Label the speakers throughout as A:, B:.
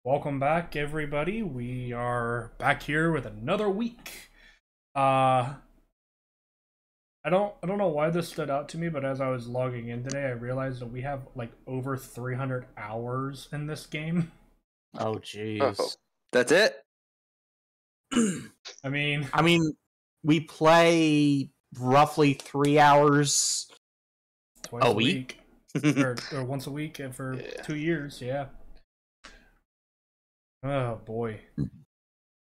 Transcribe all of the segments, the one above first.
A: Welcome back, everybody. We are back here with another week. I don't know why this stood out to me, but as I was logging in today, I realized that we have like over 300 hours in this game.
B: Oh, jeez.
C: Oh, that's it?
A: I mean,
B: we play roughly 3 hours
A: twice
B: a
A: a
B: week?
A: week, or once a week for 2 years. Yeah. Oh boy.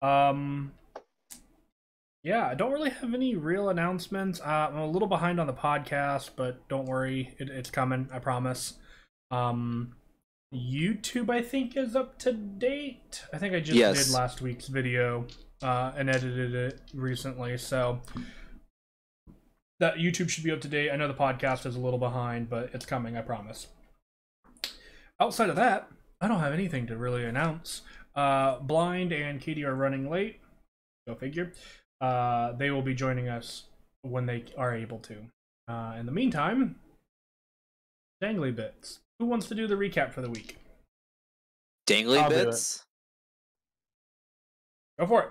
A: Yeah, I don't really have any real announcements. I'm a little behind on the podcast, but don't worry, it's coming, I promise. YouTube, I think, is up to date. I think I just did last week's video and edited it recently, so that YouTube should be up to date. I know the podcast is a little behind, but it's coming, I promise. Outside of that, I don't have anything to really announce. Blind and Katie are running late. Go figure. They will be joining us when they are able to. In the meantime, Dangly Bits. Who wants to do the recap for the week?
C: Dangly Bits?
A: Go for it.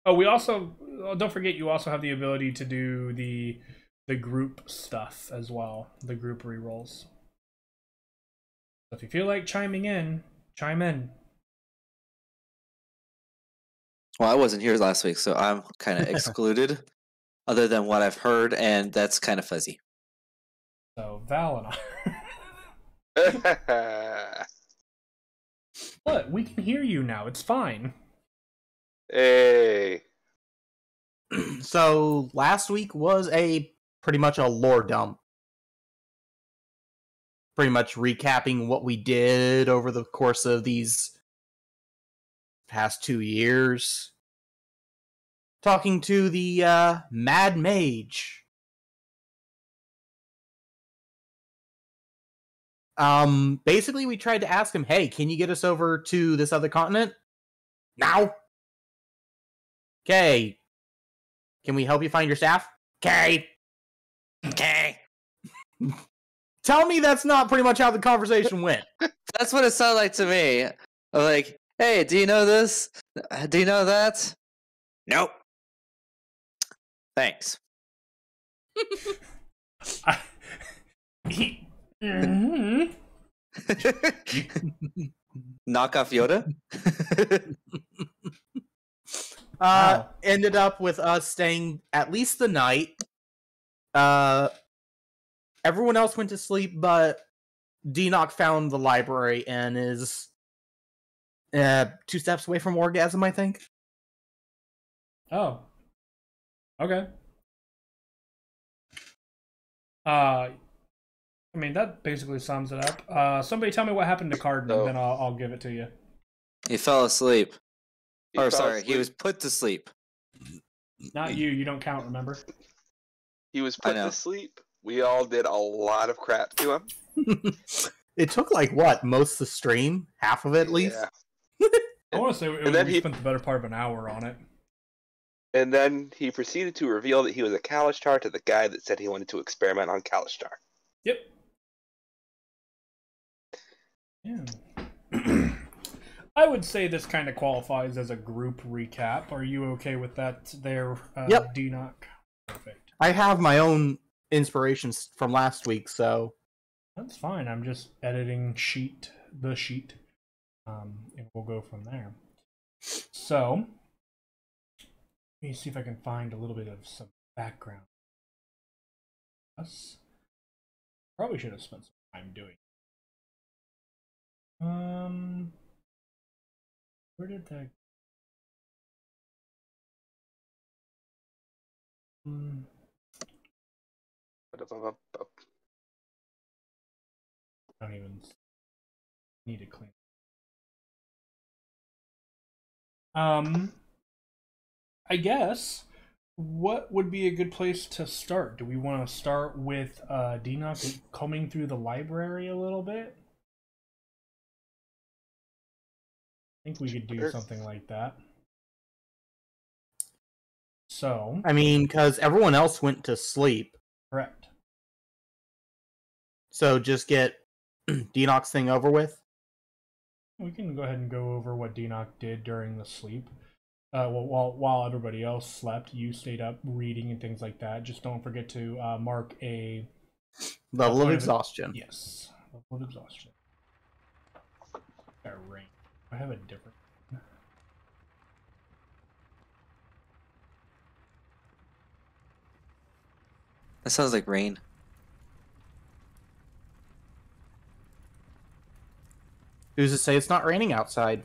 A: Oh, we also don't forget you also have the ability to do the group stuff as well. The group rerolls. So if you feel like chiming in, chime in.
C: Well, I wasn't here last week, so I'm kind of excluded, other than what I've heard, and that's kind of fuzzy.
A: So, Val and I. What? We can hear you now. It's fine.
D: Hey.
B: So, last week was pretty much a lore dump. Pretty much recapping what we did over the course of these past 2 years. Talking to the Mad Mage. Basically we tried to ask him, hey, can you get us over to this other continent? Now? Okay. Can we help you find your staff? Okay.
C: Okay.
B: Tell me that's not pretty much how the conversation went.
C: That's what it sounded like to me. I'm like, hey, do you know this? Do you know that? Nope. Thanks. Knock off Yoda?
A: Wow.
B: Ended up with us staying at least the night. Everyone else went to sleep, but Denock found the library and is 2 steps away from orgasm, I think.
A: Oh. Okay. I mean, that basically sums it up. Somebody tell me what happened to Carden, and then I'll give it to you.
C: He fell asleep. He was put to sleep.
A: Not you. You don't count, remember?
D: He was put to sleep. We all did a lot of crap to him.
B: It took, like, what? Most of the stream? Half of it, at least?
D: Yeah.
A: I want to say we spent the better part of an hour on it.
D: And then he proceeded to reveal that he was a Kalishtar to the guy that said he wanted to experiment on Kalishtar.
A: Yep. Yeah. I would say this kind of qualifies as a group recap. Are you okay with that there,
B: Yep.
A: Denock? Perfect.
B: I have my own inspirations from last week, so...
A: That's fine. I'm just editing the sheet. And we'll go from there. So... let me see if I can find a little bit of some background. Us. Probably should have spent some time doing. Where did that? I don't even need to clean. I guess, what would be a good place to start? Do we want to start with Denock combing through the library a little bit? I think we could do something like that. So...
B: I mean, because everyone else went to sleep.
A: Correct.
B: So just get Denock's thing over with?
A: We can go ahead and go over what Denoch did during the sleep. While everybody else slept, you stayed up reading and things like that. Just don't forget to mark a
B: level of exhaustion.
A: Yes, level of exhaustion. Range. I have a different.
C: That sounds like rain.
B: Who's to say it's not raining outside?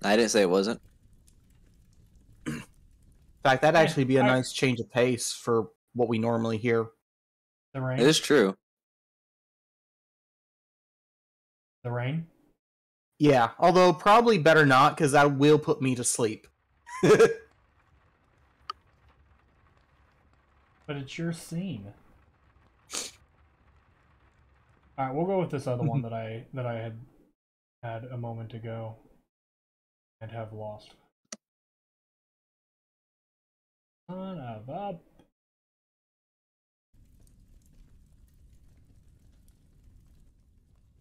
C: I didn't say it wasn't.
B: In fact, that'd actually be a nice change of pace for what we normally hear.
A: The rain?
C: It is true.
A: The rain?
B: Yeah, although probably better not, because that will put me to sleep.
A: But it's your scene. Alright, we'll go with this other one that I had a moment ago and have lost. Son of a...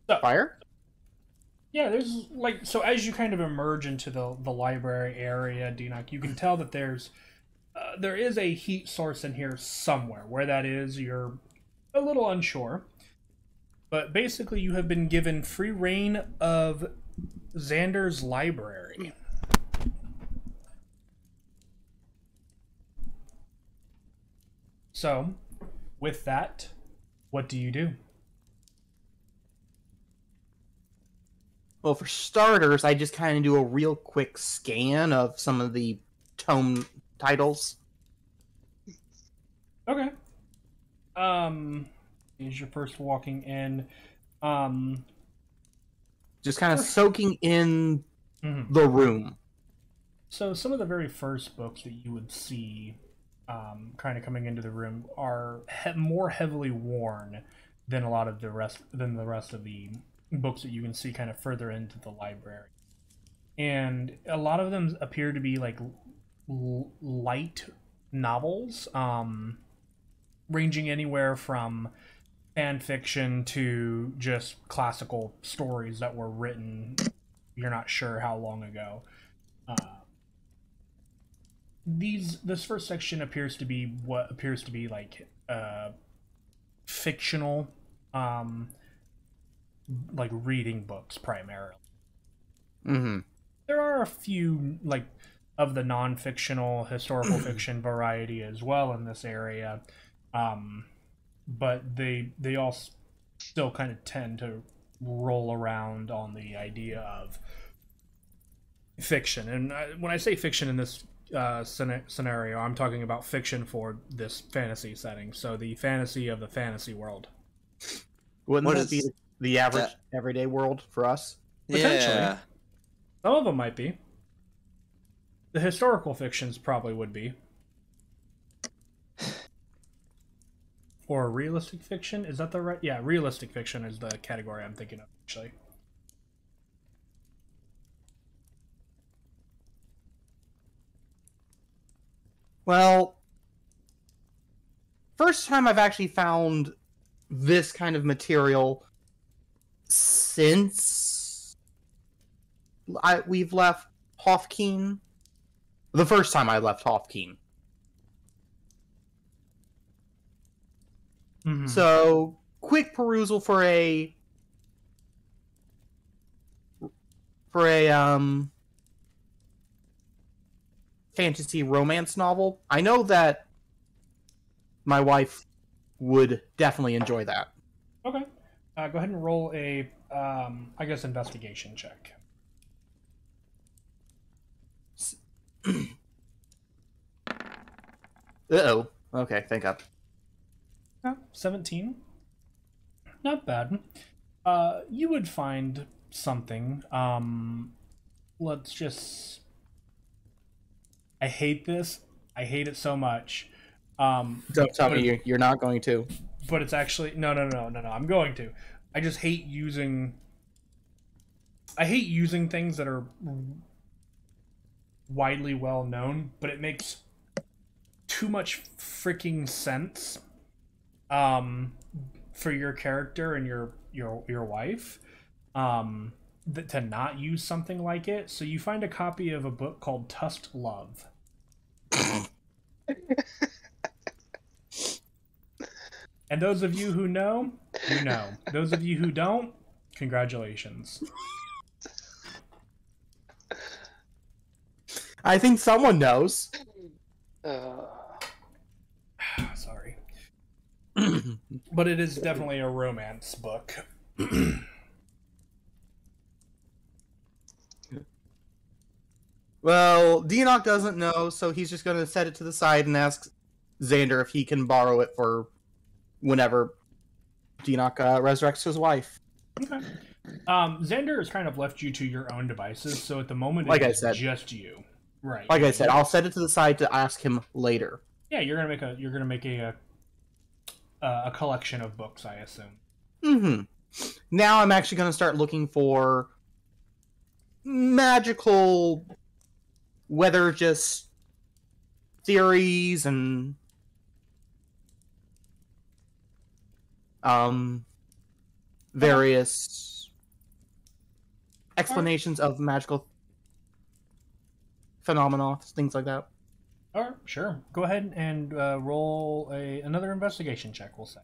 A: So,
B: Fire?
A: Yeah, there's like, so as you kind of emerge into the library area, Denoch, you can tell that there is a heat source in here somewhere. Where that is, you're a little unsure. But basically, you have been given free reign of Xander's library. So, with that, what do you do?
B: Well, for starters, I just kind of do a real quick scan of some of the tome titles.
A: Okay. Is your first walking in.
B: Just kind of soaking in the room.
A: So some of the very first books that you would see kind of coming into the room are more heavily worn than a lot of the rest of the books that you can see kind of further into the library. And a lot of them appear to be like light novels, ranging anywhere from fan fiction to just classical stories that were written you're not sure how long ago. This first section appears to be what appears to be like fictional like reading books primarily. There are a few like of the non-fictional historical fiction variety as well in this area, but they all still kind of tend to roll around on the idea of fiction. And when I say fiction in this scenario, I'm talking about fiction for this fantasy setting, so the fantasy of the fantasy world.
B: Wouldn't that be the average everyday world for us? Potentially.
C: Yeah.
A: Some of them might be. The historical fictions probably would be. Or realistic fiction? Is that the right? Yeah, realistic fiction is the category I'm thinking of, actually.
B: Well, first time I've actually found this kind of material since we've left Hofkeen. The first time I left Hofkeen. So, quick perusal for a fantasy romance novel. I know that my wife would definitely enjoy that.
A: Okay. Go ahead and roll a, I guess, investigation check.
B: Uh-oh. Okay, thank God.
A: 17. Not bad. You would find something. Let's just... I hate this. I hate it so much.
B: Don't tell me you're not going to.
A: But it's actually... No. I'm going to. I just hate using... I hate using things that are widely well known, but it makes too much freaking sense for your character and your wife. to not use something like it. So you find a copy of a book called Tusked Love. And those of you who know, you know. Those of you who don't, congratulations.
B: I think someone knows.
A: Sorry. But it is definitely a romance book.
B: Well, Deanoch doesn't know, so he's just going to set it to the side and ask Xander if he can borrow it for whenever Deanoch resurrects his wife.
A: Okay. Xander has kind of left you to your own devices, so at the moment
B: like
A: it's
B: I said,
A: just you. Right.
B: Like I said, I'll set it to the side to ask him later.
A: Yeah, you're gonna make a collection of books, I assume.
B: Mm-hmm. Now I'm actually going to start looking for magical, whether just theories and various explanations of magical phenomena, things like that.
A: Alright, sure. Go ahead and roll another investigation check, we'll say.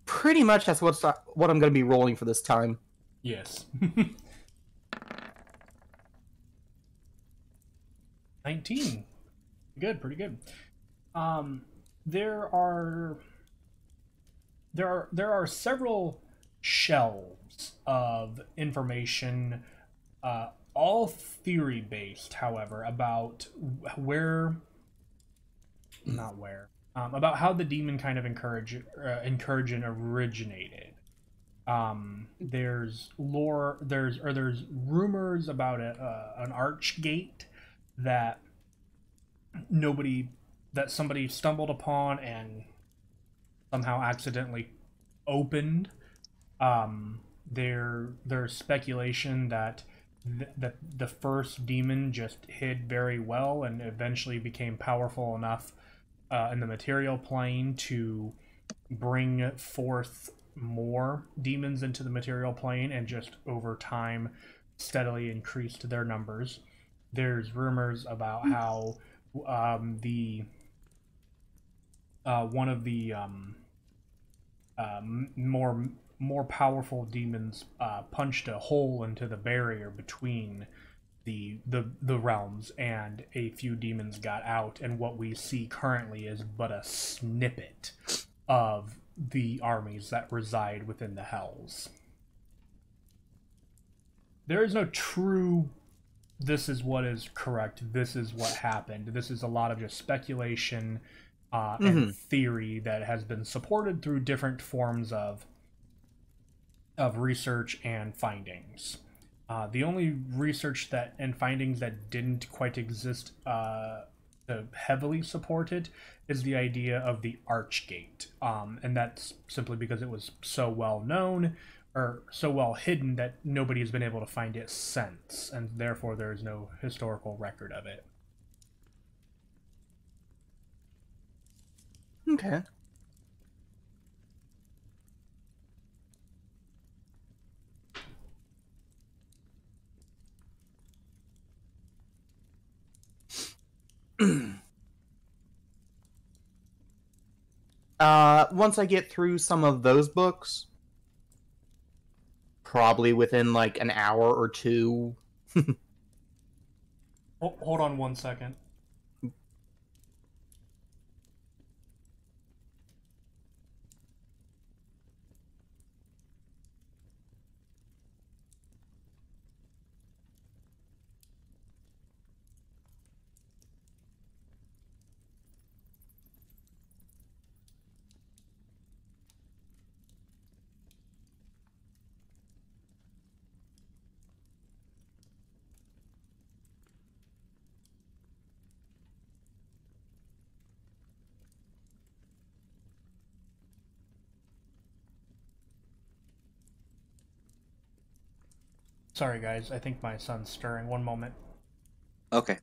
B: Pretty much that's what I'm going to be rolling for this time.
A: Yes. 19. Good, pretty good. There are several shelves of information, all theory-based, however, about about how the demon kind of incursion originated. There's rumors about an arch gate that somebody stumbled upon and somehow accidentally opened. There's speculation that the first demon just hid very well and eventually became powerful enough in the material plane to bring forth more demons into the material plane and just over time steadily increased their numbers. There's rumors about how one of the more powerful demons punched a hole into the barrier between the realms, and a few demons got out, and what we see currently is but a snippet of the armies that reside within the hells. There is no true this is what is correct, this is what happened. This is a lot of just speculation and theory that has been supported through different forms of research and findings. The only research and findings that didn't quite exist to heavily support it is the idea of the Archgate, and that's simply because it was so well known or so well hidden that nobody has been able to find it since, and therefore there is no historical record of it.
B: Okay. Once I get through some of those books, probably within like an hour or two.
A: Hold on 1 second. Sorry, guys. I think my son's stirring. 1 moment.
C: Okay.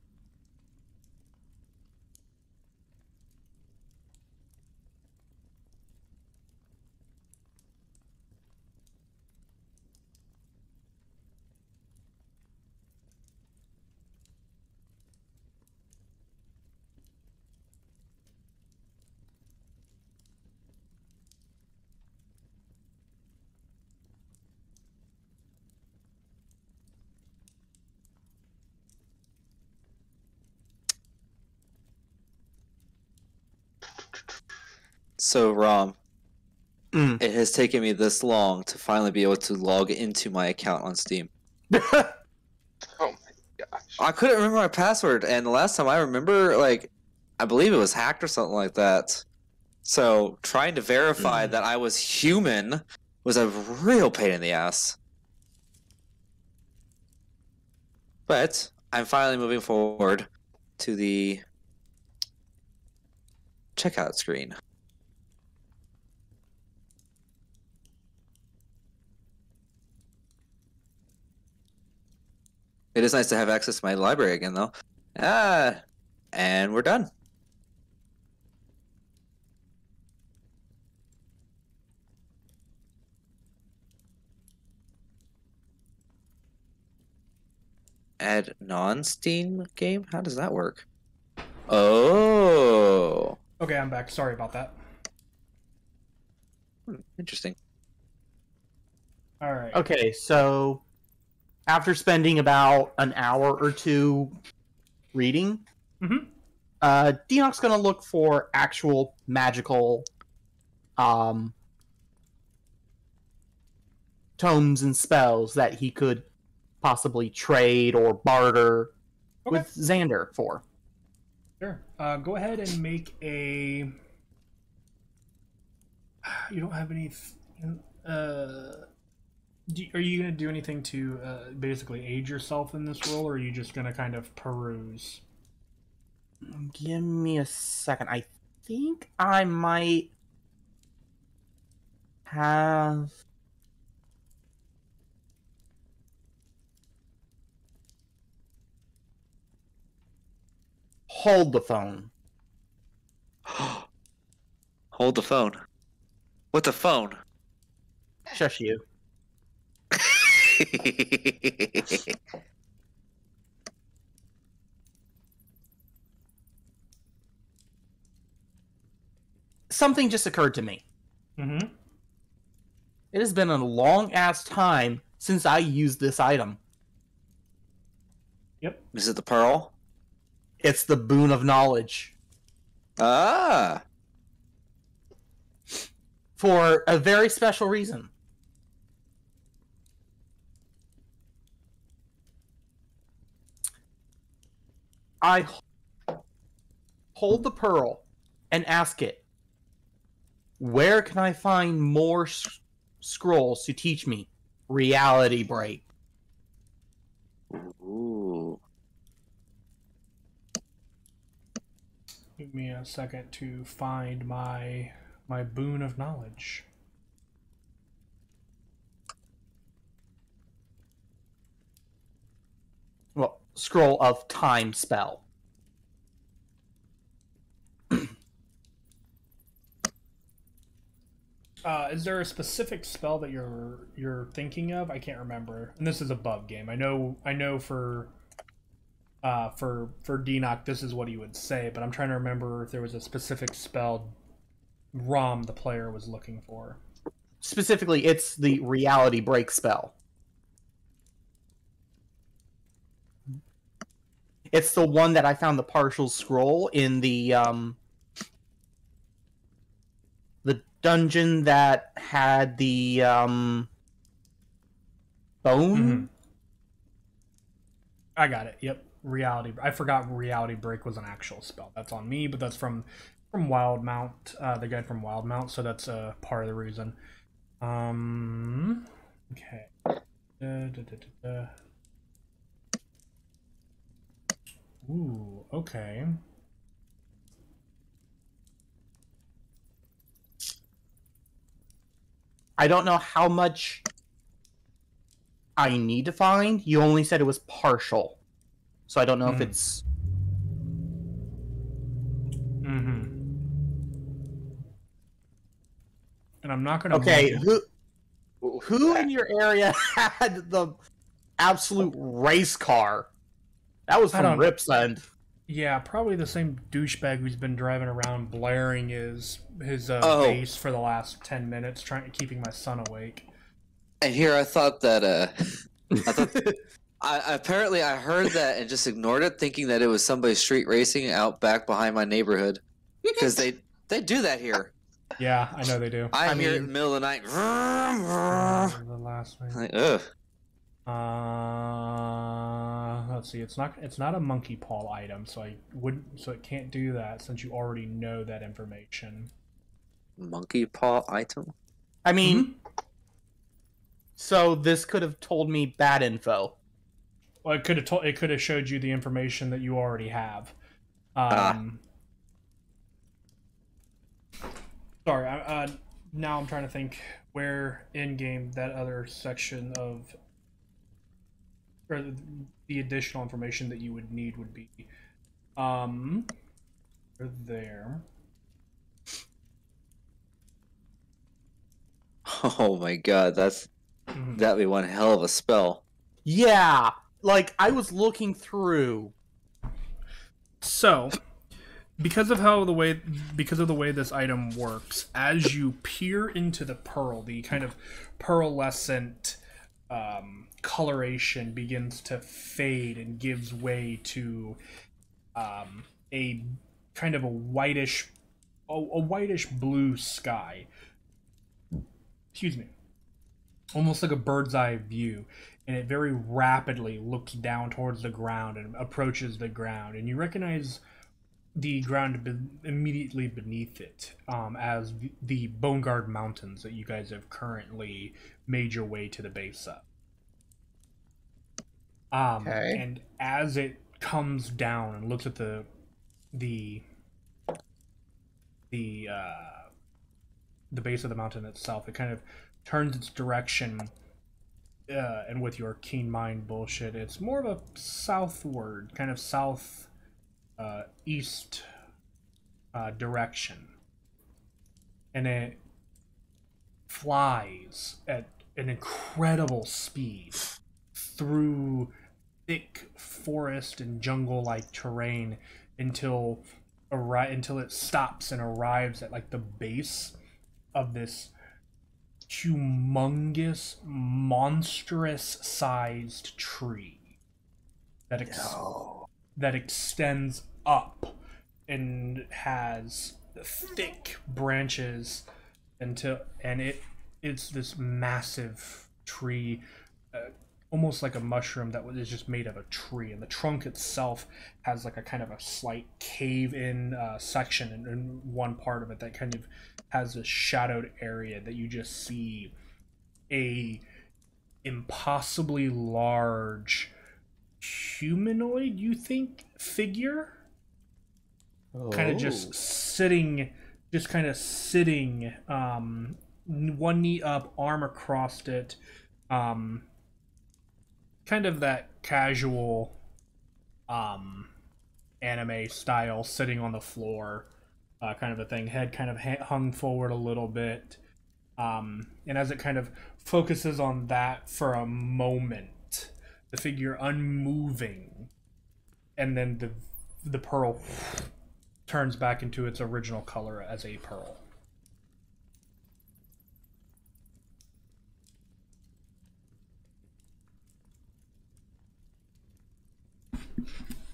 C: So, Rom,
B: Mm.
C: it has taken me this long to finally be able to log into my account on Steam.
D: Oh my gosh.
C: I couldn't remember my password, and the last time I remember, like, I believe it was hacked or something like that. So, trying to verify that I was human was a real pain in the ass. But I'm finally moving forward to the checkout screen. It is nice to have access to my library again, though. And we're done. Add non-Steam game? How does that work? Oh.
A: Okay, I'm back. Sorry about that.
C: Interesting.
A: All right.
B: Okay, so after spending about an hour or two reading, Deanok's going to look for actual magical tomes and spells that he could possibly trade or barter with Xander for.
A: Sure. Go ahead and make a... You don't have any... Are you going to do anything to basically aid yourself in this role, or are you just going to kind of peruse?
B: Give me a second. I think I might have... Hold the phone.
C: Hold the phone. What the phone?
B: Shush you. Something just occurred to me.
A: Mm-hmm.
B: It has been a long-ass time since I used this item.
A: Yep.
C: Is it the pearl?
B: It's the Boon of Knowledge.
C: Ah.
B: For a very special reason. I hold the pearl and ask it, where can I find more scrolls to teach me reality break?
C: Ooh.
A: Give me a second to find my Boon of Knowledge.
B: Well, scroll of time spell.
A: Is there a specific spell that you're thinking of? I can't remember. And this is a bug game. I know for Deanok this is what he would say, but I'm trying to remember if there was a specific spell Rom the player was looking for.
B: Specifically, it's the reality break spell. It's the one that I found the partial scroll in the dungeon that had the bone.
A: Mm-hmm. I got it. Yep, reality. I forgot reality break was an actual spell. That's on me, but that's from Wildmount, the guy from Wildmount. So that's part of the reason. Okay. Ooh, okay.
B: I don't know how much I need to find. You only said it was partial. So I don't know if it's...
A: Mm-hmm. And I'm not going to...
B: Okay, who in your area had the absolute race car? That was from Rip's End.
A: Yeah, probably the same douchebag who's been driving around blaring his bass for the last 10 minutes, keeping my son awake.
C: And here I thought that apparently I heard that and just ignored it, thinking that it was somebody street racing out back behind my neighborhood, because they do that here.
A: Yeah, I know they do.
C: I hear it in the middle of the night.
A: The last one.
C: Like, ugh.
A: Let's see. It's not a monkey paw item, so it can't do that since you already know that information.
C: Monkey paw item?
B: I mean, so this could have told me bad info.
A: Well, it could have showed you the information that you already have. Sorry, now I'm trying to think where in game that other section of, or the additional information that you would need would be. There.
C: Oh my god, that'd be one hell of a spell.
B: Yeah, like I was looking through.
A: So, because of the way this item works, as you peer into the pearl, the kind of pearlescent coloration begins to fade and gives way to a kind of a whitish blue sky. Excuse me. Almost like a bird's eye view, and it very rapidly looks down towards the ground and approaches the ground, and you recognize the ground immediately beneath it as the Bone Guard Mountains that you guys have currently made your way to the base of.
B: Okay.
A: And as it comes down and looks at the base of the mountain itself, it kind of turns its direction, and with your keen mind bullshit, it's more of a southward, kind of south east direction, and it flies at an incredible speed through thick forest and jungle-like terrain until it stops and arrives at like the base of this humongous, monstrous-sized tree that extends up and has thick branches it's this massive tree, almost like a mushroom that is just made of a tree, and the trunk itself has like a kind of a slight cave-in section in one part of it that kind of has a shadowed area that you just see a impossibly large humanoid, you think, figure kind of just sitting one knee up, arm across it, kind of that casual anime style, sitting on the floor, kind of a thing, head kind of hung forward a little bit, and as it kind of focuses on that for a moment, the figure unmoving, and then the pearl turns back into its original color as a pearl.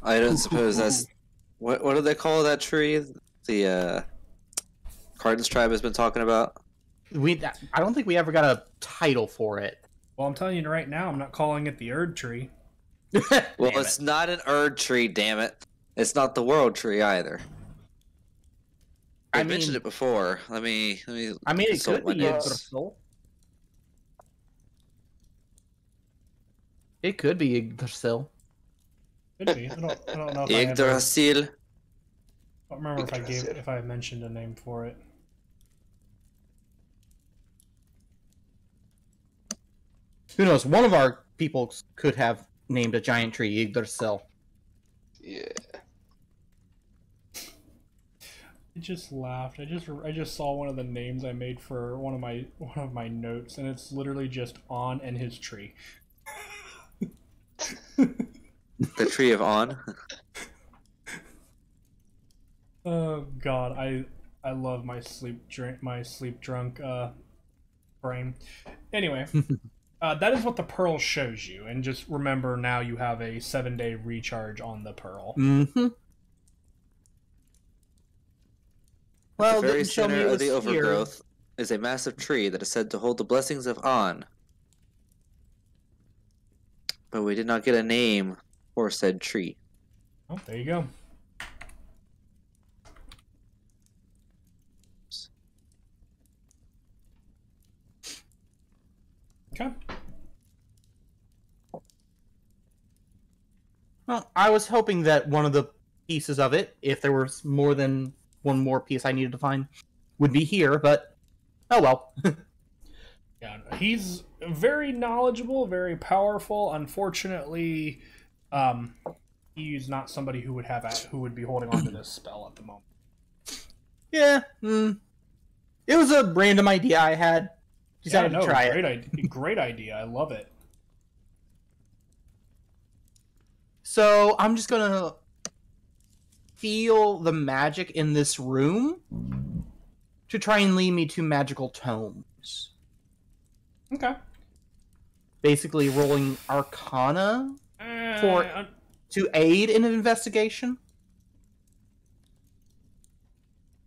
C: I don't suppose that's what do they call that tree? The Cardin's tribe has been talking about.
B: I don't think we ever got a title for it.
A: Well, I'm telling you right now, I'm not calling it the Erd tree.
C: Well, it's not an Erd tree, damn it. It's not the World tree either. I mentioned it before. Let me.
B: It could be Yggdrasil. It could be Yggdrasil.
A: Could be. I don't know if
C: Yggdrasil.
A: I don't remember if I mentioned a name for it.
B: Who knows? One of our people could have named a giant tree Yggdrasil.
D: Yeah.
A: I just laughed. I just saw one of the names I made for one of my notes, and it's literally just On and his tree.
C: The tree of On.
A: Oh God, I love my sleep drunk brain. Anyway, that is what the pearl shows you, and just remember now you have a 7-day recharge on the pearl.
B: Mm-hmm.
C: Well, the very center of the overgrowth is a massive tree that is said to hold the blessings of On. But we did not get a name for said tree.
A: Oh, there you go. Okay.
B: Well, I was hoping that one of the pieces of it, if there was more than one more piece I needed to find, would be here, but oh well.
A: Yeah, he's very knowledgeable, very powerful. Unfortunately, he's not somebody who would be holding on to this spell at the moment.
B: Yeah, it was a random idea I had. Decided to try it.
A: Great idea. I love it.
B: So I'm just gonna feel the magic in this room to try and lead me to magical tomes.
A: Okay.
B: Basically, rolling Arcana to aid in an investigation.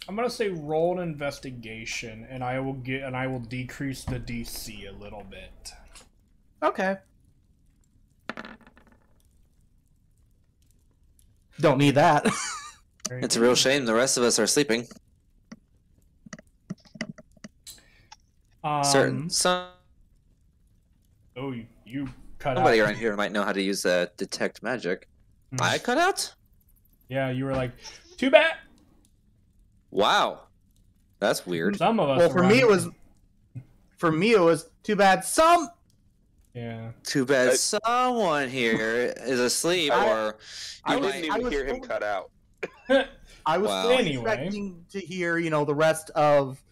A: I'm gonna say roll an investigation, and I will decrease the DC a little bit.
B: Okay. Don't need that.
C: It's a real shame the rest of us are sleeping. Some.
A: Oh, you cut
C: Somebody
A: out.
C: around here might know how to use detect magic. I cut out?
A: Yeah, you were like, too bad.
C: Wow, that's weird.
A: Some of us.
B: Well, for me it was too bad.
A: Yeah.
C: Too bad someone here is asleep, or
D: I didn't even hear him cut out.
B: I was still expecting to hear, the rest of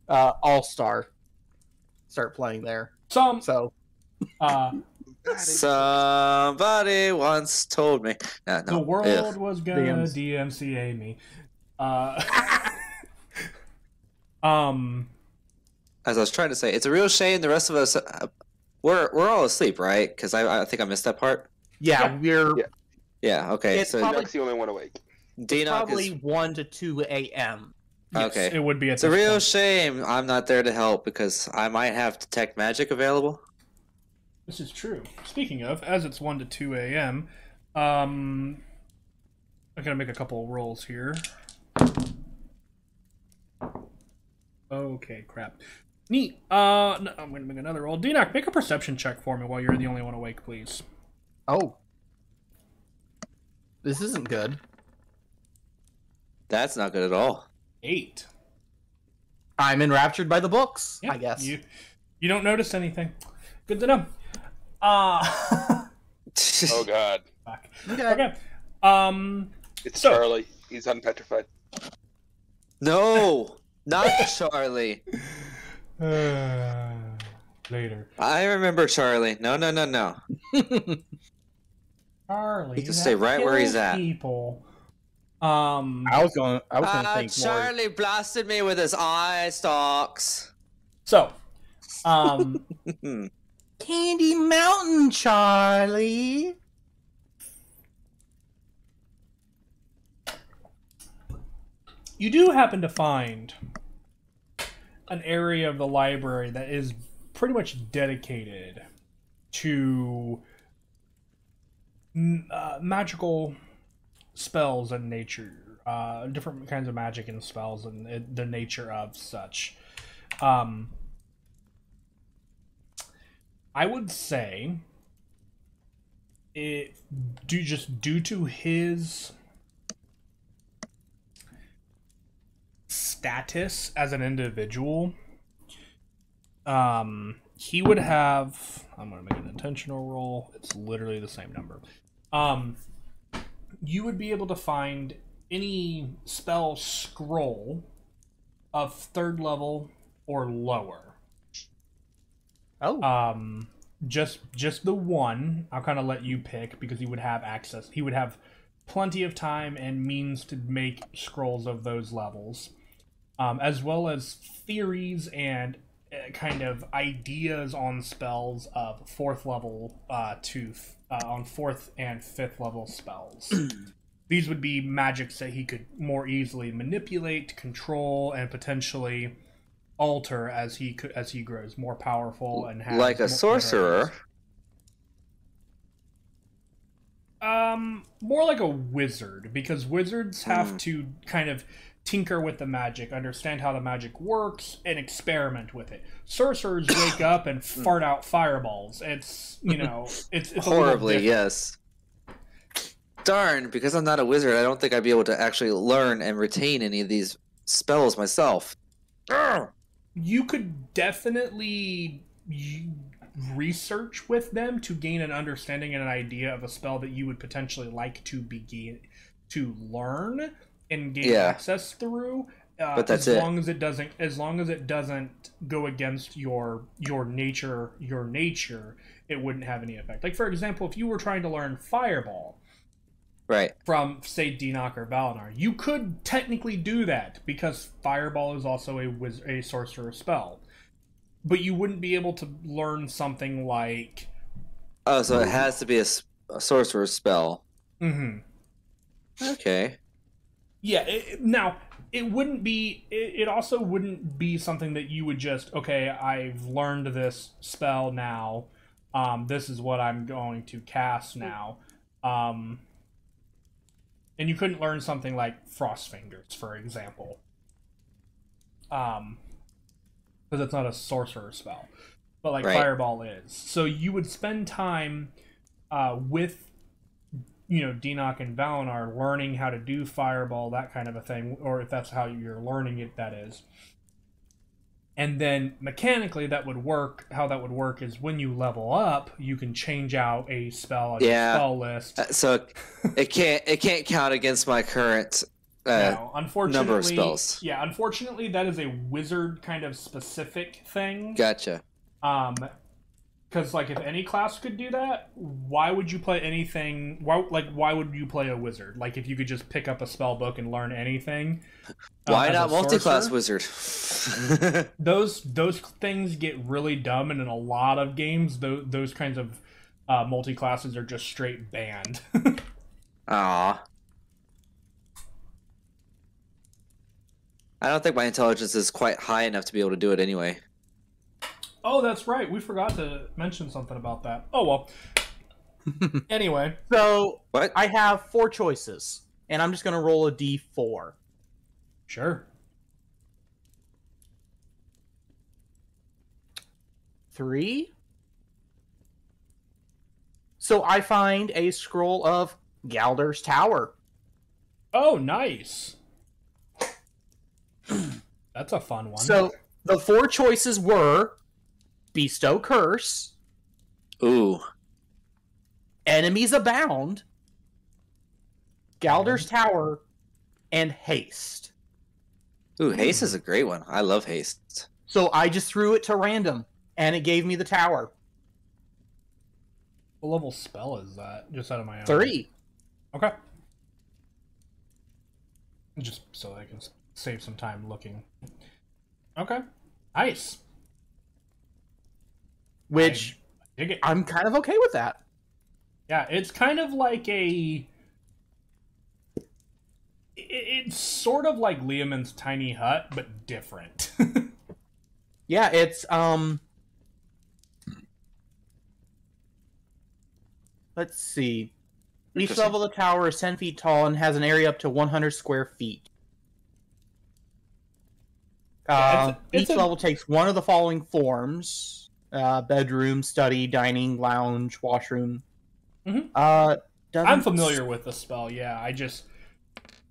B: All-Star start playing there.
C: Somebody once told me. No,
A: the world was gonna DMCA me.
C: As I was trying to say, it's a real shame the rest of us we're all asleep, right? Because I think I missed that part.
B: Yeah, we're.
C: Yeah. Okay.
D: It's probably the only one awake.
B: Probably 1 to 2 a.m.
A: Yes,
C: okay,
A: it would be.
C: It's a real shame I'm not there to help because I might have detect magic available.
A: This is true. Speaking of, as it's 1 to 2 a.m., I gotta make a couple of rolls here. Okay, crap. Neat. No, I'm gonna make another roll. Dinak, make a perception check for me while you're the only one awake, please.
B: Oh. This isn't good.
C: That's not good at all.
A: 8.
B: I'm enraptured by the books,
A: yeah,
B: I guess.
A: You don't notice anything. Good to know.
D: Oh God.
A: Okay.
D: It's Charlie. He's unpetrified.
C: No, not Charlie.
A: Later.
C: I remember Charlie. No.
A: Charlie.
C: He can stay right where he's at.
A: People.
B: I was gonna think
C: Charlie blasted me with his eye stalks.
A: So,
B: Candy Mountain, Charlie.
A: you do happen to find an area of the library that is pretty much dedicated to magical spells and nature, different kinds of magic and spells and the nature of such. I would say due to his status as an individual, he would have, I'm going to make an intentional roll. It's literally the same number. You would be able to find any spell scroll of 3rd level or lower.
B: Oh.
A: Just the one. I'll kind of let you pick because he would have access. He would have plenty of time and means to make scrolls of those levels, as well as theories and kind of ideas on spells of 4th level on 4th and 5th level spells. these would be magics that he could more easily manipulate, control, and potentially alter as he grows more powerful and has
C: like a sorcerer.
A: More like a wizard, because wizards have to kind of tinker with the magic, understand how the magic works, and experiment with it. Sorcerers wake up and fart out fireballs. It's, it's
C: horribly, yes. Darn, because I'm not a wizard, I don't think I'd be able to actually learn and retain any of these spells myself.
A: You could definitely research with them to gain an understanding and an idea of a spell that you would potentially like to begin to learn and gain access through.
C: But that's
A: as long as it doesn't go against your nature, it wouldn't have any effect. Like, for example, if you were trying to learn Fireball,
C: right,
A: from, say, Dinok or Valinar, you could technically do that because Fireball is also a sorcerer spell. But you wouldn't be able to learn something like...
C: Oh, so it has to be a sorcerer spell.
A: Mm-hmm.
C: Okay.
A: Yeah, now, it wouldn't be... It also wouldn't be something that you would just, okay, I've learned this spell now. This is what I'm going to cast now. And you couldn't learn something like Frost Fingers, for example. Because it's not a sorcerer spell, but like Fireball is. So you would spend time with, Dinok and Valinar learning how to do Fireball, that kind of a thing, or if that's how you're learning it, that is. And then mechanically, how that would work is when you level up, you can change out a spell on your spell list.
C: So it can't count against my current
A: no, unfortunately,
C: number of spells.
A: Yeah, unfortunately, that is a wizard kind of specific thing.
C: Gotcha.
A: Because if any class could do that, why would you play anything? Why would you play a wizard? Like, if you could just pick up a spell book and learn anything.
C: Why not multi-class wizard?
A: Those things get really dumb, and in a lot of games, those kinds of multi-classes are just straight banned.
C: Aw. I don't think my intelligence is quite high enough to be able to do it anyway.
A: Oh, that's right. We forgot to mention something about that. Oh, well. Anyway.
B: So, I have 4 choices, and I'm just going to roll a d4.
A: Sure.
B: 3. So I find a scroll of Galdur's Tower.
A: Oh, nice. That's a fun one.
B: So the 4 choices were Bestow Curse.
C: Ooh.
B: Enemies Abound. Galdur's Tower. And Haste.
C: Ooh, Haste is a great one. I love Haste.
B: So I just threw it to random, and it gave me the tower.
A: What level spell is that? Just out of my own.
B: 3.
A: Okay. Just so I can save some time looking. Okay. Nice.
B: Which,
A: I dig it.
B: I'm kind of okay with that.
A: Yeah, it's kind of like a... It's sort of like Leomund's Tiny Hut, but different.
B: Yeah, it's, let's see. Each level of the tower is 10 feet tall and has an area up to 100 square feet. Each level takes one of the following forms. Bedroom, study, dining, lounge, washroom.
A: Mm-hmm. I'm familiar with the spell, yeah.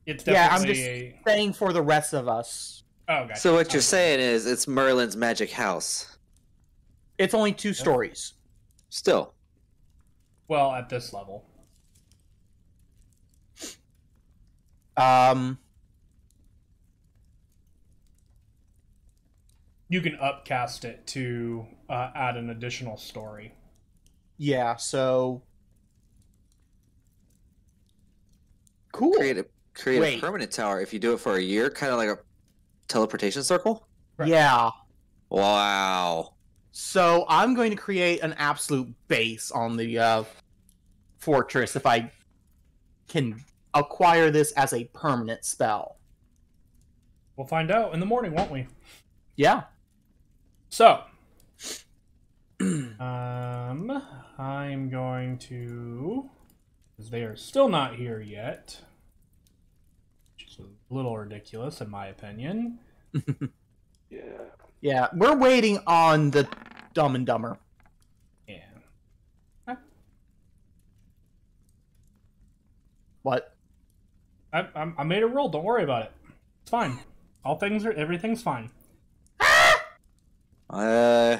A: It's definitely
B: I'm just saying for the rest of us.
A: Oh, gotcha.
C: So what you're saying is it's Merlin's magic house.
B: It's only 2 stories.
C: Still.
A: Well, at this level. You can upcast it to add an additional story.
B: Yeah, so... Cool.
C: Create a permanent tower if you do it for a year, kind of like a teleportation circle?
B: Right. Yeah.
C: Wow.
B: So I'm going to create an absolute base on the fortress if I can acquire this as a permanent spell.
A: We'll find out in the morning, won't we?
B: Yeah.
A: So, I'm going to, because they are still not here yet, which is a little ridiculous in my opinion.
D: Yeah.
B: Yeah, we're waiting on the Dumb and Dumber.
A: Yeah.
B: What?
A: I made a roll. Don't worry about it. It's fine. Everything's fine.
C: I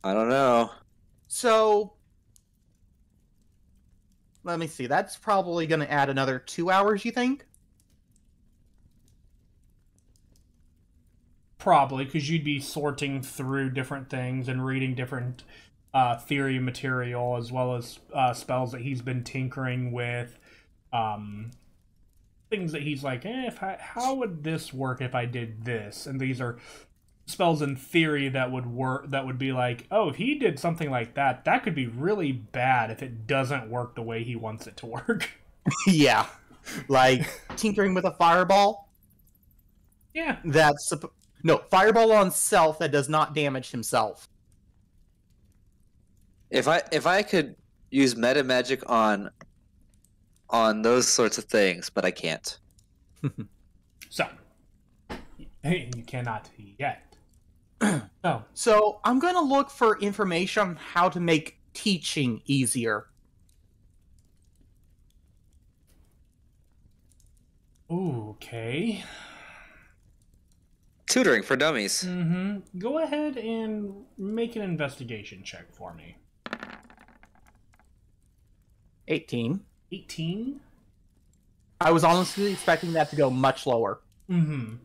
C: don't know.
B: So, let me see. That's probably going to add another 2 hours, you think?
A: Probably, because you'd be sorting through different things and reading different theory material, as well as spells that he's been tinkering with. Things that he's like, how would this work if I did this? And these are spells in theory that would work, that would be like, oh, if he did something like that, that could be really bad if it doesn't work the way he wants it to work.
B: Yeah. Like, tinkering with a fireball?
A: Yeah.
B: No, fireball on self that does not damage himself.
C: If I could use meta magic on those sorts of things, but I can't.
A: So, you cannot yet.
B: So, I'm going to look for information on how to make teaching easier.
A: Okay.
C: Tutoring for dummies.
A: Mm-hmm. Go ahead and make an investigation check for me.
B: 18.
A: 18?
B: I was honestly expecting that to go much lower.
A: Mm-hmm.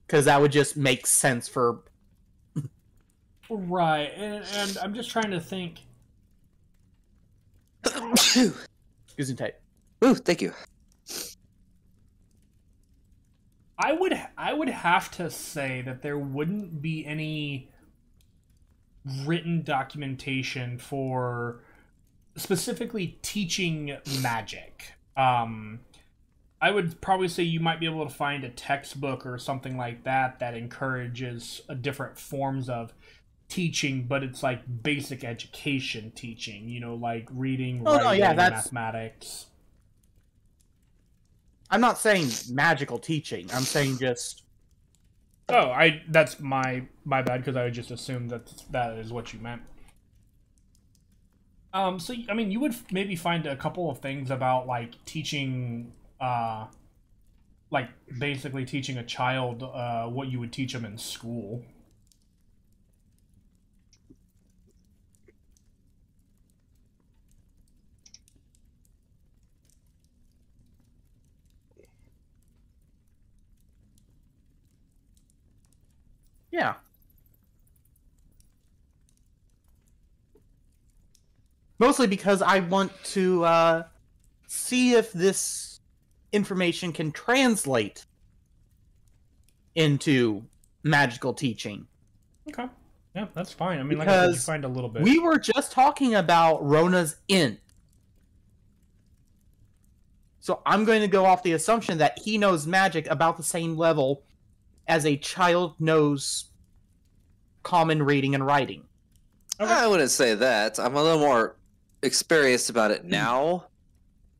B: Because that would just make sense for...
A: Right, and I'm just trying to think.
B: Excuse me, Tate.
C: Ooh, thank you.
A: I would have to say that there wouldn't be any written documentation for specifically teaching magic. I would probably say you might be able to find a textbook or something like that that encourages different forms of teaching, but it's like basic education teaching, like reading, writing, mathematics.
B: I'm not saying magical teaching. I'm saying just...
A: Oh, that's my bad, because I would just assume that is what you meant. So, I mean, you would maybe find a couple of things about, like, teaching, like, basically teaching a child what you would teach them in school.
B: Yeah. Mostly because I want to see if this information can translate into magical teaching.
A: Okay. Yeah, that's fine. I mean,
B: because
A: like I said, you find a little bit.
B: We were just talking about Rona's Inn. So I'm going to go off the assumption that he knows magic about the same level as a child knows common reading and writing.
C: Okay. I wouldn't say that. I'm a little more experienced about it now,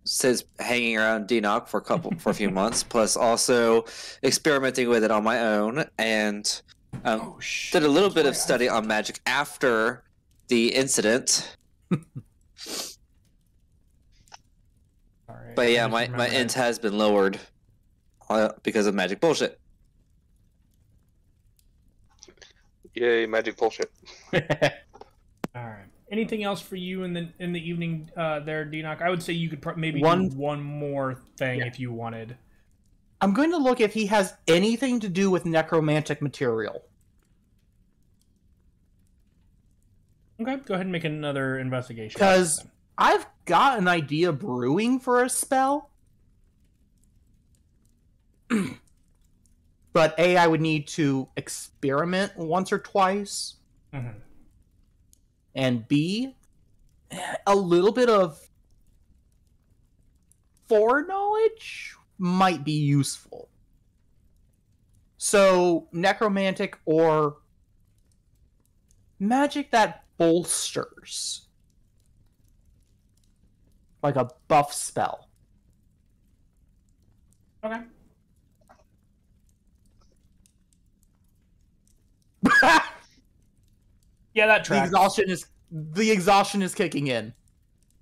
C: since hanging around DNOC for a few months, plus also experimenting with it on my own, and did a little bit of study on magic after the incident. But yeah, my int has been lowered because of magic bullshit.
D: Yay, magic bullshit.
A: All right. Anything else for you in the evening there, DNOC? I would say you could maybe do one more thing if you wanted.
B: I'm going to look if he has anything to do with necromantic material.
A: Okay, go ahead and make another investigation.
B: Because I've got an idea brewing for a spell. But A, I would need to experiment once or twice.
A: Mm-hmm.
B: And B, a little bit of foreknowledge might be useful. So, necromantic or magic that bolsters. Like a buff spell.
A: Okay. Yeah, that tracks.
B: The exhaustion is kicking in.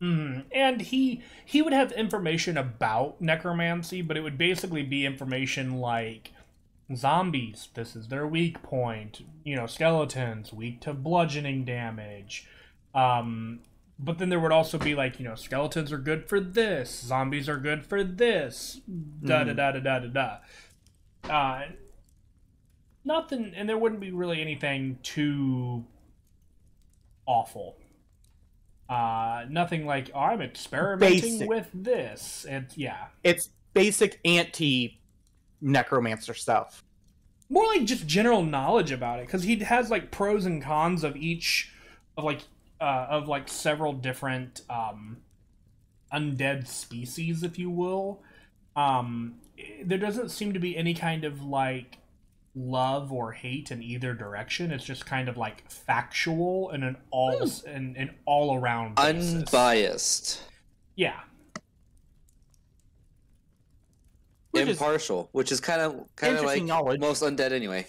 A: Mm-hmm. And he would have information about necromancy, but it would basically be information like zombies, this is their weak point. You know, skeletons, weak to bludgeoning damage. But then there would also be like, you know, skeletons are good for this, zombies are good for this, da-da-da-da-da-da-da. Nothing, and there wouldn't be really anything too awful. Nothing like, oh, I'm experimenting with this.
B: It's basic anti-necromancer stuff.
A: More like just general knowledge about it, because he has like pros and cons of each, of several different undead species, if you will. There doesn't seem to be any kind of like love or hate in either direction. It's just kind of like factual and an all around basis.
C: Unbiased.
A: Yeah.
C: Impartial, which is kind of like
B: knowledge.
C: Most undead anyway.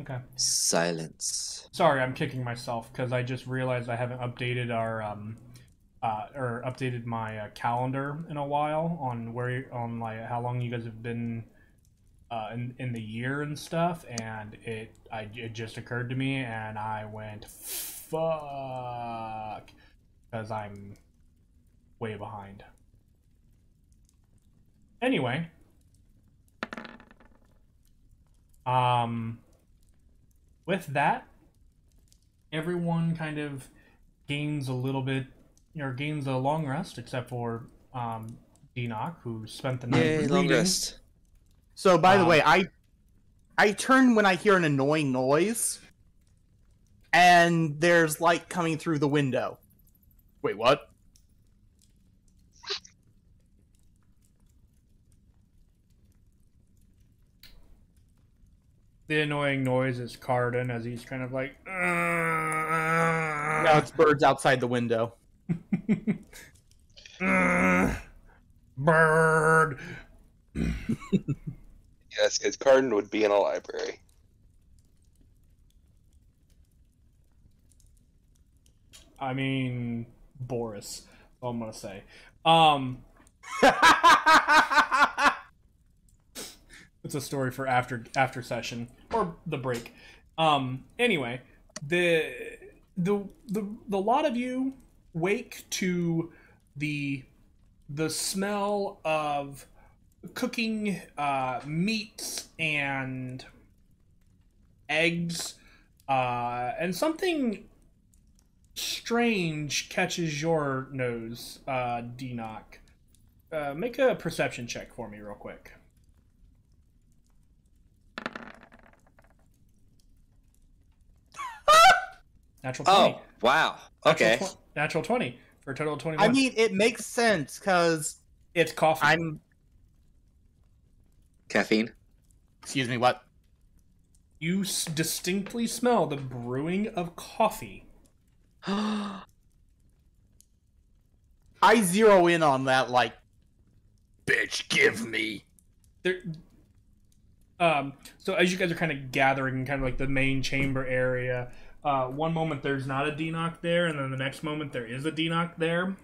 A: Okay.
C: Silence.
A: Sorry, I'm kicking myself because I just realized I haven't updated our updated my calendar in a while on like how long you guys have been in the year and stuff, and it just occurred to me, and I went fuck because I'm way behind. Anyway, with that, everyone kind of gains a little bit, or gains a long rest, except for Enoch, who spent the night reading.
C: Long rest.
B: So, by the way, I turn when I hear an annoying noise, and there's light coming through the window. Wait, what?
A: The annoying noise is Carden as he's kind of like...
B: Now it's birds outside the window.
A: Bird!
D: Yes, because Carden would be in a library.
A: I mean, Boris. All I'm gonna say. It's a story for after session or the break. Anyway, the lot of you wake to the smell of cooking meats and eggs, and something strange catches your nose, Denoch. Make a perception check for me real quick. Natural 20.
C: Oh, wow. Okay.
A: Natural 20 for a total of 21.
B: I mean, it makes sense, because...
A: It's coffee.
C: Caffeine.
B: Excuse me, what?
A: You distinctly smell the brewing of coffee.
B: I zero in on that, like, bitch, give me.
A: So as you guys are kind of gathering in kind of like the main chamber area, one moment there's not a Denoch there, and then the next moment there is a Denoch there.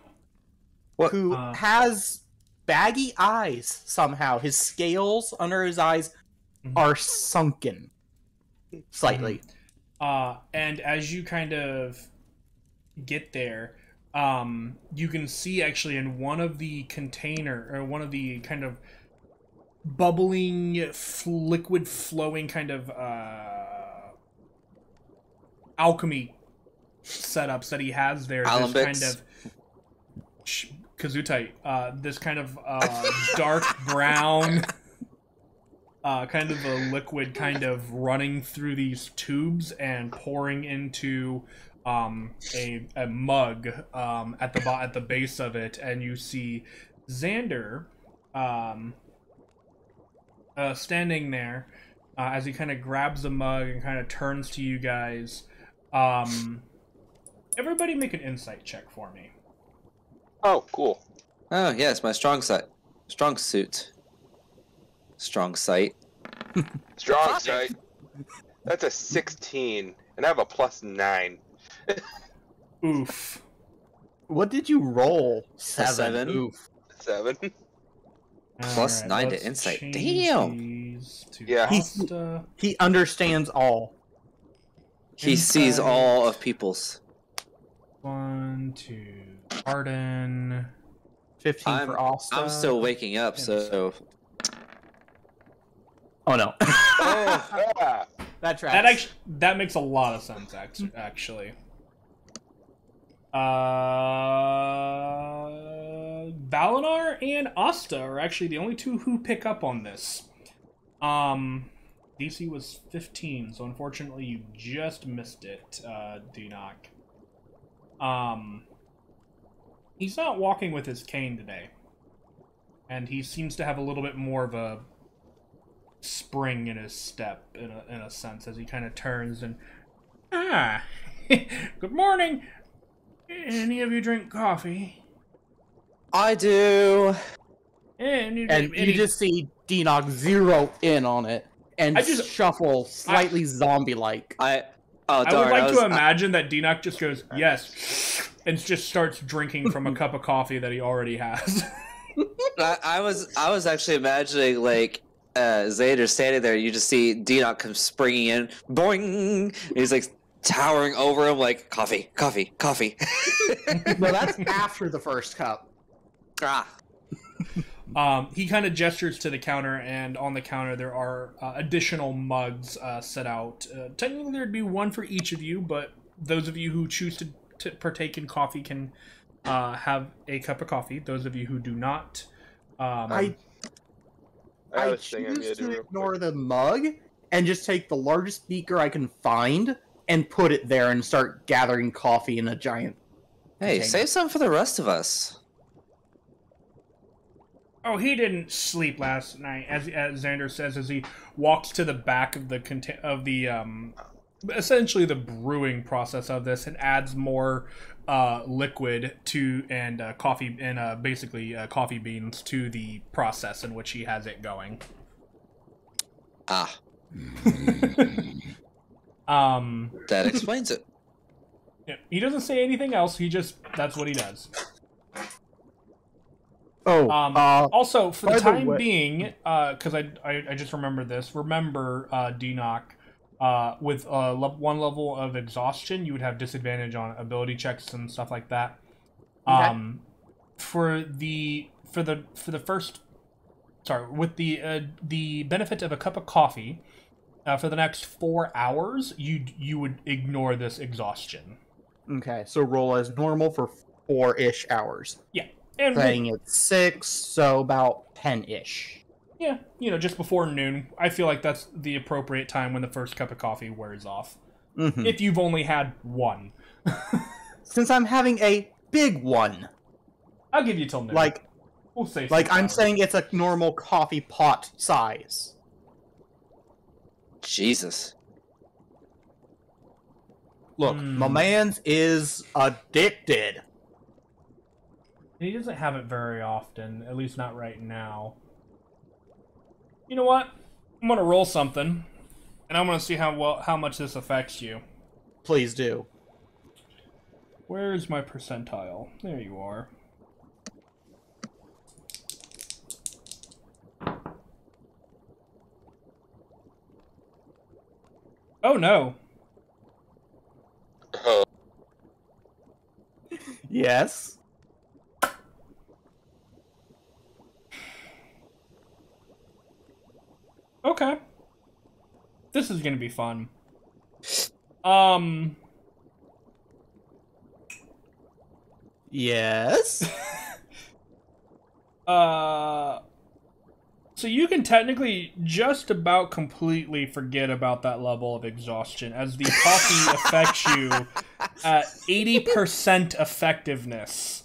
B: Who has baggy eyes somehow. His scales under his eyes are sunken slightly.
A: And as you kind of get there, you can see actually in one of the container, or one of the kind of bubbling, liquid flowing kind of alchemy setups that he has there.
C: Alembics.
A: This kind of Kazutai, this kind of dark brown kind of a liquid kind of running through these tubes and pouring into a mug at the base of it, and you see Xander standing there as he kind of grabs the mug and kind of turns to you guys. Everybody make an insight check for me.
D: Oh, cool.
C: Oh, yes, my strong suit. Strong sight.
D: Strong sight. That's a 16, and I have a +9.
A: Oof.
B: What did you roll?
C: 7.
B: Oof.
D: 7.
C: Plus 9 to insight. Damn.
D: Yeah.
B: He understands all.
C: He sees all of people's.
A: 1, 2. Arden.
B: 15 for Asta.
C: I'm still waking up, so.
B: Oh no.
D: Oh, yeah.
B: That tracks.
A: That makes a lot of sense, actually. Valinar and Asta are actually the only two who pick up on this. DC was 15, so unfortunately you just missed it, Denock. He's not walking with his cane today. And he seems to have a little bit more of a spring in his step, in a sense, as he kind of turns and... Good morning! Any of you drink coffee?
C: I do.
A: And you
B: just see Denock zero in on it and shuffle slightly zombie-like.
A: I would like to imagine that Denock just goes, yes, and just starts drinking from a cup of coffee that he already has.
C: I was actually imagining, like, Xander standing there, you just see Denock come springing in, boing, and he's like towering over him like, coffee.
B: No, that's after the first cup.
A: He kind of gestures to the counter, and on the counter there are additional mugs set out. Technically there'd be one for each of you, but those of you who choose to partake in coffee can have a cup of coffee. Those of you who do not...
B: I choose to ignore the mug and just take the largest beaker I can find and put it there and start gathering coffee in a giant
C: Hey,
B: container.
C: save some for the rest of us.
A: Oh, he didn't sleep last night, as Xander says, as he walks to the back of the essentially the brewing process of this, and adds more liquid to and coffee and basically coffee beans to the process in which he has it going.
C: That explains it.
A: Yeah, he doesn't say anything else. That's what he does. Also, for the time being, because I just remembered this. Remember, Denock, with one level of exhaustion, you would have disadvantage on ability checks and stuff like that.
B: Okay.
A: With the benefit of a cup of coffee, for the next 4 hours, you would ignore this exhaustion.
B: Okay, so roll as normal for 4-ish hours.
A: Yeah. And
B: saying it's 6, so about 10-ish.
A: Yeah, just before noon. I feel like that's the appropriate time when the first cup of coffee wears off. Mm-hmm. If you've only had one.
B: Since I'm having a big one.
A: I'll give you till noon. We'll say
B: I'm saying it's a normal coffee pot size.
C: Jesus.
B: Look, my man's is addicted.
A: He doesn't have it very often, at least not right now. You know what? I'm gonna roll something, and I'm gonna see how much this affects you.
B: Please do.
A: Where's my percentile? There you are. Oh no.
B: Yes.
A: Okay. This is gonna be fun.
B: Yes.
A: So you can technically just about completely forget about that level of exhaustion, as the coffee affects you at 80% effectiveness.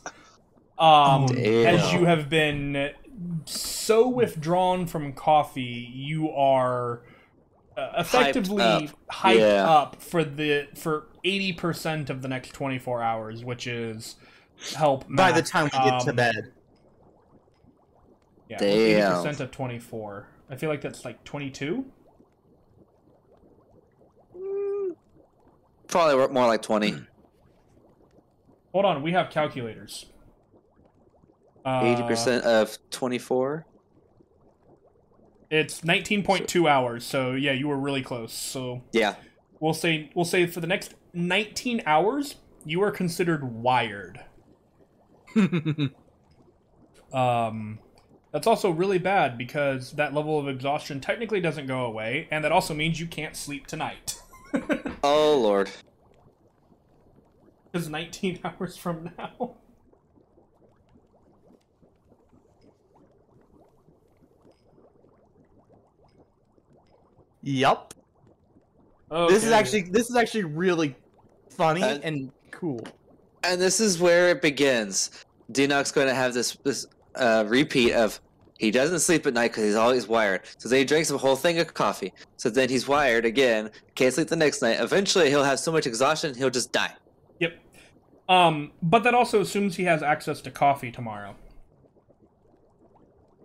A: As you have been so withdrawn from coffee, you are effectively hyped up for 80% of the next 24 hours, which is help
B: by the time we get to bed.
A: Yeah, 80% of 24. I feel like that's like 22.
C: Probably more like 20.
A: Hold on, we have calculators.
C: 80% of 24.
A: It's 19.2 hours. So yeah, you were really close. So
C: yeah,
A: we'll say for the next 19 hours, you are considered wired. That's also really bad because that level of exhaustion technically doesn't go away, and that also means you can't sleep tonight.
C: Oh, Lord.
A: It's 19 hours from now.
B: Yup.
A: Okay.
B: This is actually really funny and cool.
C: And this is where it begins. Dinok's going to have this repeat of he doesn't sleep at night because he's always wired. So then he drinks a whole thing of coffee. So then he's wired again. Can't sleep the next night. Eventually, he'll have so much exhaustion he'll just die.
A: Yep. But that also assumes he has access to coffee tomorrow.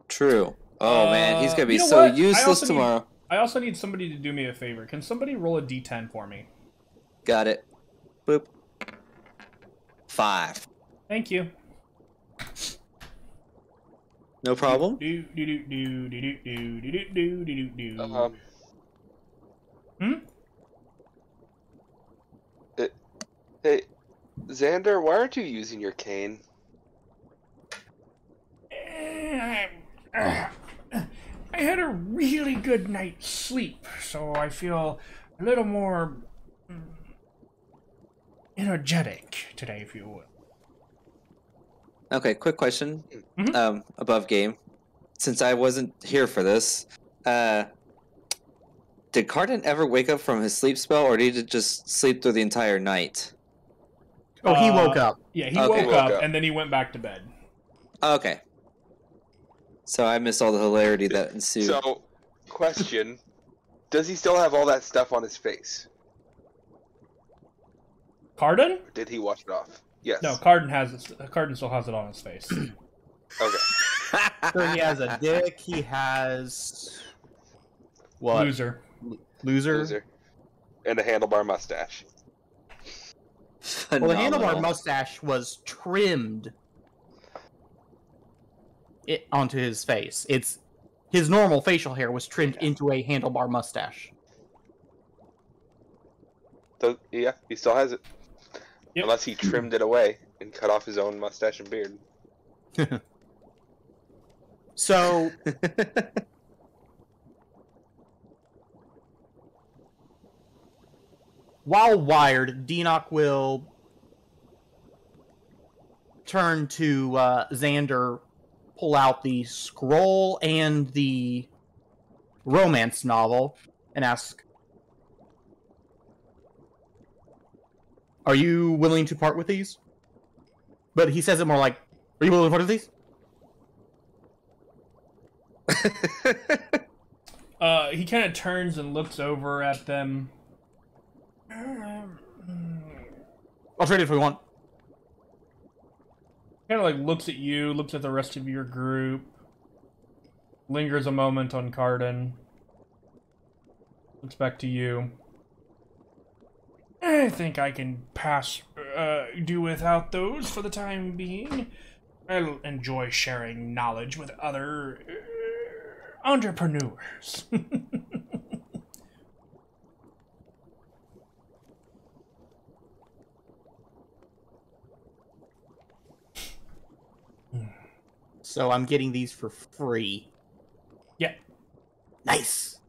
C: True. Oh man, he's gonna be useless tomorrow.
A: I also need somebody to do me a favor. Can somebody roll a d10 for me?
C: Got it. Boop. 5.
A: Thank you.
C: No problem.
D: Hey, Xander, why aren't you using your cane?
A: I had a really good night's sleep, so I feel a little more energetic today, if you will.
C: Okay, quick question.
A: Mm-hmm.
C: Above game. Since I wasn't here for this, did Cardin ever wake up from his sleep spell, or did he just sleep through the entire night?
B: Oh, he woke up.
A: Yeah, he woke up, and then he went back to bed.
C: Okay. So I missed all the hilarity that ensued.
D: So, question. Does he still have all that stuff on his face?
A: Cardin?
D: Or did he wash it off? Yes.
A: No, Cardin still has it on his face.
D: Okay.
B: So he has a dick, he has... What?
A: Loser.
B: Loser.
D: And a handlebar mustache.
C: Phenomenal.
B: Well, the handlebar mustache was trimmed onto his face. His normal facial hair was trimmed into a handlebar mustache.
D: So, yeah, he still has it.
A: Yep.
D: Unless he trimmed it away and cut off his own mustache and beard.
B: So... While wired, Dinok will turn to Xander, pull out the scroll and the romance novel, and ask, "Are you willing to part with these?" But he says it more like, "Are you willing to part with these?"
A: He kind of turns and looks over at them.
B: I'll trade it if we want.
A: Kind of like looks at you, looks at the rest of your group, lingers a moment on Cardin, looks back to you. I think I can do without those for the time being. I'll enjoy sharing knowledge with other entrepreneurs.
B: So I'm getting these for free.
A: Yeah.
B: Nice.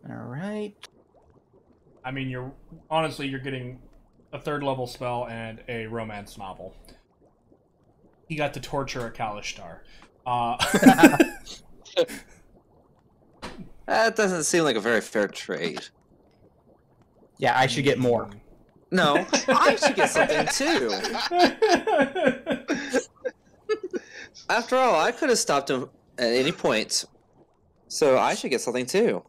B: All right.
A: I mean, you're getting a 3rd level spell and a romance novel. He got to torture a Kalishtar.
C: That doesn't seem like a very fair trade.
B: Yeah, I should get more.
C: No, I should get something too. After all, I could have stopped him at any point. So I should get something too.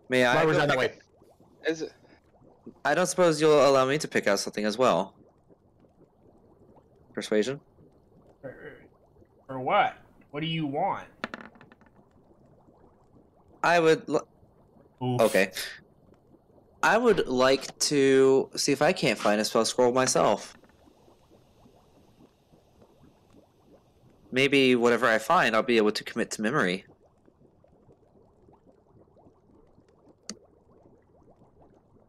C: May I?
B: Why was that way?
D: Is it?
C: I don't suppose you'll allow me to pick out something as well. Persuasion?
A: For what? What do you want?
C: I would...
A: Oof.
C: Okay. I would like to see if I can't find a spell scroll myself. Maybe whatever I find, I'll be able to commit to memory.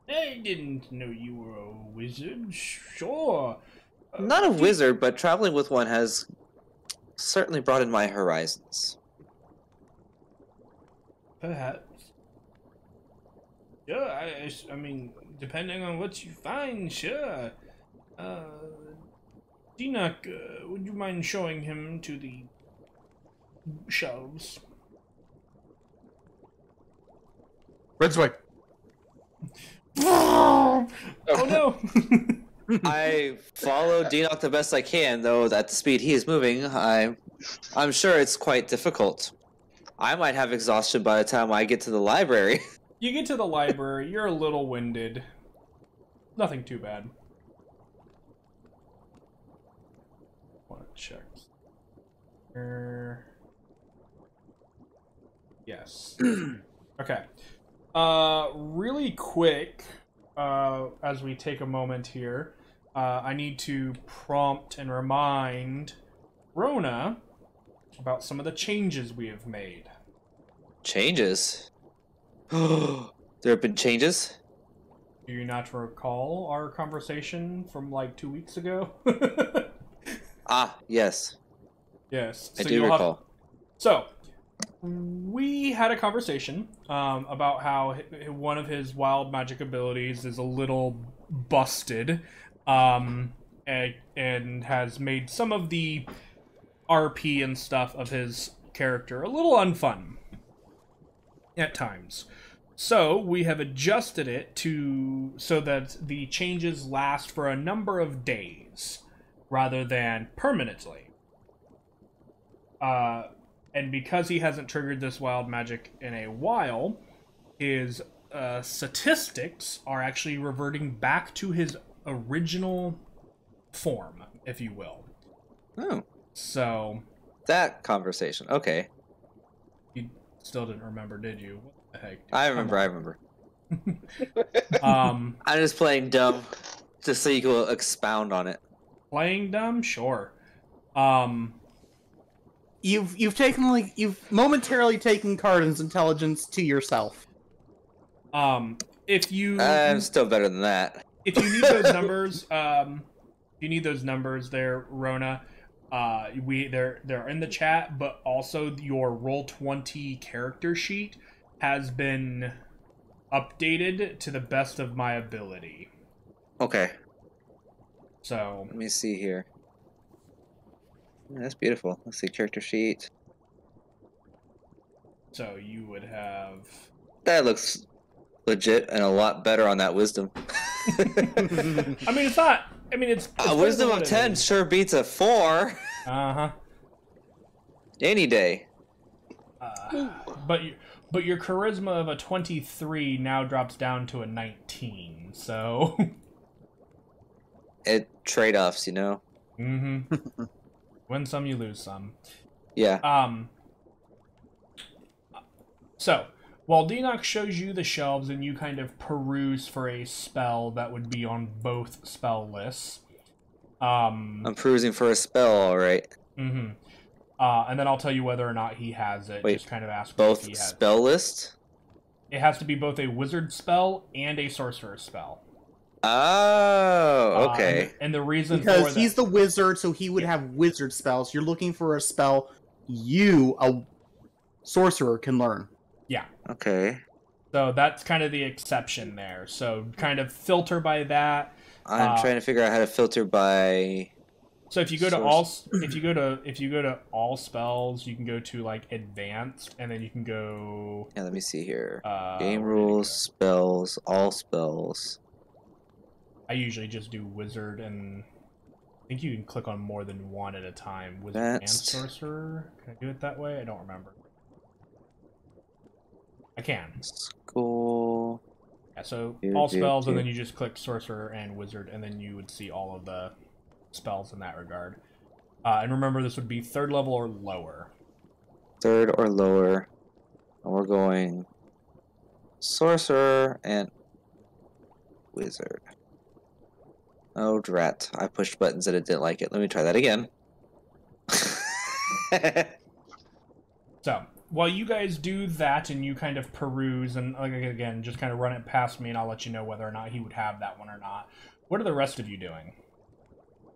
A: I didn't know you were a wizard. Sure.
C: Not a wizard, but traveling with one has certainly broadened my horizons.
A: Perhaps. Sure, I mean, depending on what you find, sure. Dinak, would you mind showing him to the shelves?
B: Red's way.
A: Oh no!
C: I follow Dinok the best I can, though at the speed he is moving, I'm sure it's quite difficult. I might have exhaustion by the time I get to the library.
A: You get to the library, you're a little winded. Nothing too bad. Want to check. Yes. Okay. Really quick, as we take a moment here, I need to prompt and remind Rona about some of the changes we have made.
C: Changes? There have been changes?
A: Do you not recall our conversation from like 2 weeks ago?
C: Ah, yes.
A: Yes.
C: I do recall.
A: So, we had a conversation about how one of his wild magic abilities is a little busted, and has made some of the RP and stuff of his character a little unfun at times. So we have adjusted it so that the changes last for a number of days rather than permanently. And because he hasn't triggered this wild magic in a while, his statistics are actually reverting back to his original form, if you will.
C: Oh.
A: So...
C: That conversation. Okay.
A: You still didn't remember, did you? What the heck?
C: I remember.
A: Um,
C: I'm just playing dumb, just so you can expound on it.
A: Playing dumb? Sure.
B: You've momentarily taken Cardin's intelligence to yourself.
A: If you...
C: I'm still better than that.
A: If you need those numbers, there, Rona, they're in the chat, but also your Roll20 character sheet has been updated to the best of my ability.
C: Okay.
A: So
C: let me see here. Yeah, that's beautiful. Let's see, character sheet.
A: So you would have...
C: That looks legit and a lot better on that wisdom.
A: I mean, it's not... I mean, it's
C: a wisdom of 10 sure beats a 4.
A: Uh-huh.
C: Any day.
A: But your charisma of a 23 now drops down to a 19, so...
C: It trade-offs, you know?
A: Mm-hmm. Win some, you lose some.
C: Yeah.
A: So, while Dinok shows you the shelves and you kind of peruse for a spell that would be on both spell lists...
C: I'm perusing for a spell, alright.
A: Mm-hmm. And then I'll tell you whether or not he has it.
C: Wait,
A: just kind of ask
C: both
A: if he has
C: spell list?
A: It has to be both a wizard spell and a sorcerer spell.
C: Oh, okay.
A: And the reason
B: because he's the wizard, so he would have wizard spells. You're looking for a spell you, a sorcerer, can learn.
A: Yeah.
C: Okay.
A: So that's kind of the exception there. So kind of filter by that.
C: I'm trying to figure out how to filter by
A: So if you go to all spells, you can go to like advanced, and then you can go.
C: Yeah, let me see here. Game rules, spells, all spells.
A: I usually just do wizard, and I think you can click on more than one at a time. Wizard and sorcerer. Can I do it that way? I don't remember. I can.
C: School.
A: Yeah, so all spells, and then you just click sorcerer and wizard, and then you would see all of the spells in that regard. And remember, this would be 3rd level or lower.
C: 3rd or lower. And we're going sorcerer and wizard. Oh, drat. I pushed buttons and it didn't like it. Let me try that again.
A: So, while you guys do that and you kind of peruse and, again, just kind of run it past me and I'll let you know whether or not he would have that one or not, what are the rest of you doing?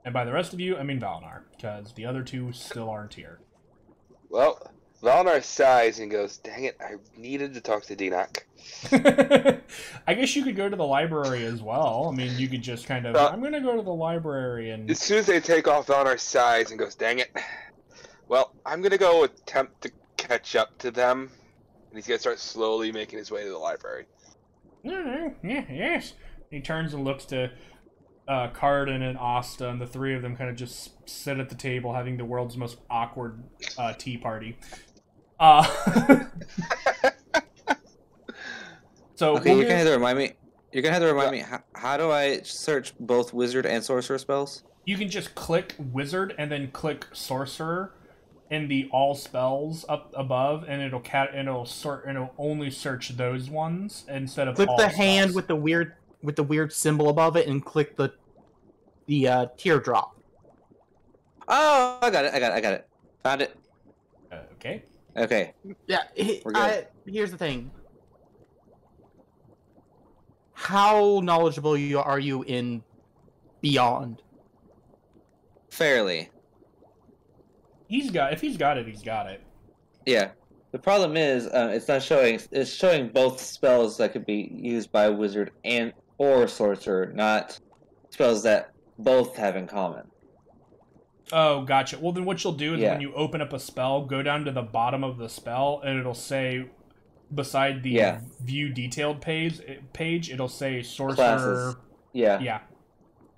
A: And by the rest of you, I mean Valinar, because the other two still aren't here.
D: Well, Valinar sighs and goes, dang it, I needed to talk to Dinok.
A: I guess you could go to the library as well. I mean, you could just kind of, I'm going to go to the library and...
D: As soon as they take off, Valinar sighs and goes, dang it. Well, I'm going to go attempt to catch up to them. And he's going to start slowly making his way to the library.
A: Yes. He turns and looks to Cardin and Asta, and the three of them kind of just sit at the table having the world's most awkward tea party. So
C: okay, you're gonna have to remind me. You're gonna have to remind me. How do I search both wizard and sorcerer spells?
A: You can just click wizard and then click sorcerer in the all spells up above, and it'll only search those ones instead of
B: click
A: all
B: the
A: spells.
B: hand with the weird symbol above it, and click the teardrop.
C: Oh, I got it. Found it.
A: Okay.
C: Okay.
B: Yeah.
C: We're good.
B: Here's the thing. How knowledgeable are you in Beyond?
C: Fairly.
A: If he's got it.
C: Yeah. The problem is, it's not showing. It's showing both spells that could be used by wizard or sorcerer, not spells that both have in common.
A: Oh, gotcha. Well, then what you'll do is when you open up a spell, go down to the bottom of the spell, and it'll say, beside the view detailed page, it'll say sorcerer.
C: Classes. Yeah.
A: Yeah.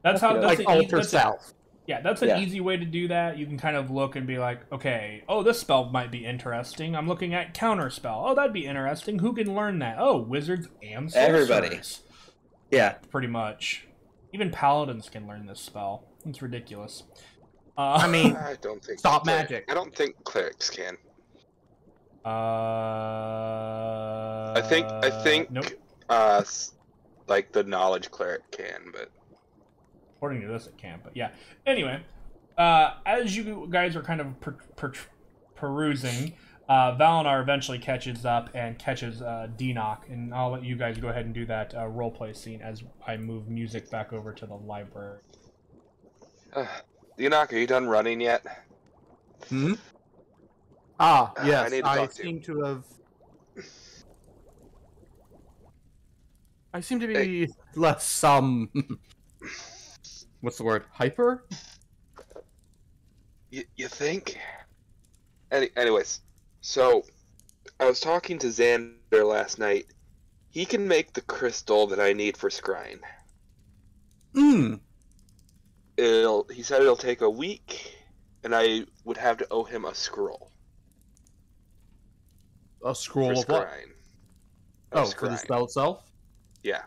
A: That's how. That's
B: like alter self.
A: Yeah, that's an easy way to do that. You can kind of look and be like, okay, oh, this spell might be interesting. I'm looking at counter spell. Oh, that'd be interesting. Who can learn that? Oh, wizards and sorcerers.
C: Everybody. Yeah.
A: Pretty much. Even paladins can learn this spell. It's ridiculous.
B: I mean,
D: I don't think
B: stop magic.
D: I don't think clerics can.
A: I
D: think
A: nope.
D: Like the knowledge cleric can, but
A: according to this it can. But yeah. Anyway, as you guys are kind of perusing, Valinar eventually catches up and catches Dinok, and I'll let you guys go ahead and do that roleplay scene as I move music back over to the library.
D: Dinok, are you done running yet?
B: Hmm? Yes, I seem to be less, what's the word? Hyper?
D: You think? Anyways, so, I was talking to Xander last night. He can make the crystal that I need for scrying. He said it'll take a week, and I would have to owe him a scroll.
B: A scroll of what? Oh, for the spell itself?
D: Yeah.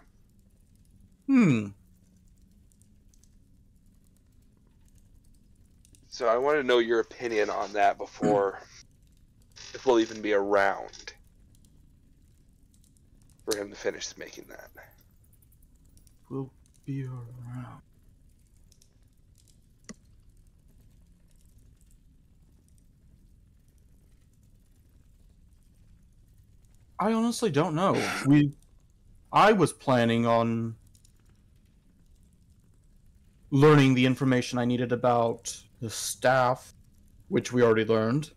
D: So I want to know your opinion on that before if we'll even be around for him to finish making that.
B: We'll be around. I honestly don't know. I was planning on learning the information I needed about the staff, which we already learned,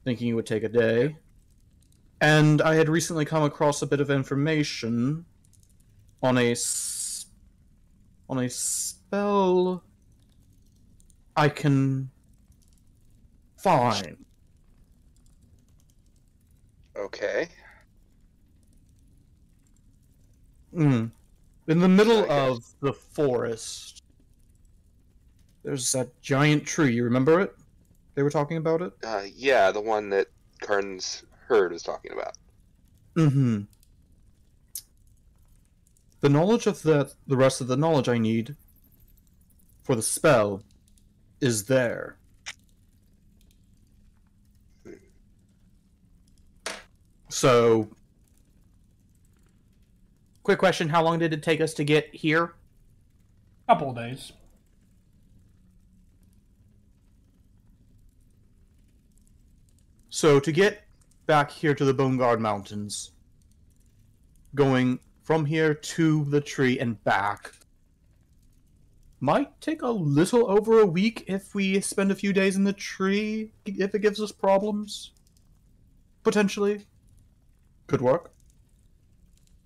B: thinking it would take a day. And I had recently come across a bit of information on a spell I can find.
D: Okay.
B: In the middle of the forest, there's that giant tree. You remember it? They were talking about it?
D: Yeah, the one that Karn's herd was talking about.
B: Mm-hmm. The knowledge of the rest of the knowledge I need for the spell is there. So, quick question, how long did it take us to get here?
A: Couple of days.
B: So, to get back here to the Bone Guard Mountains, going from here to the tree and back, might take a little over a week if we spend a few days in the tree, if it gives us problems. Potentially. Could work.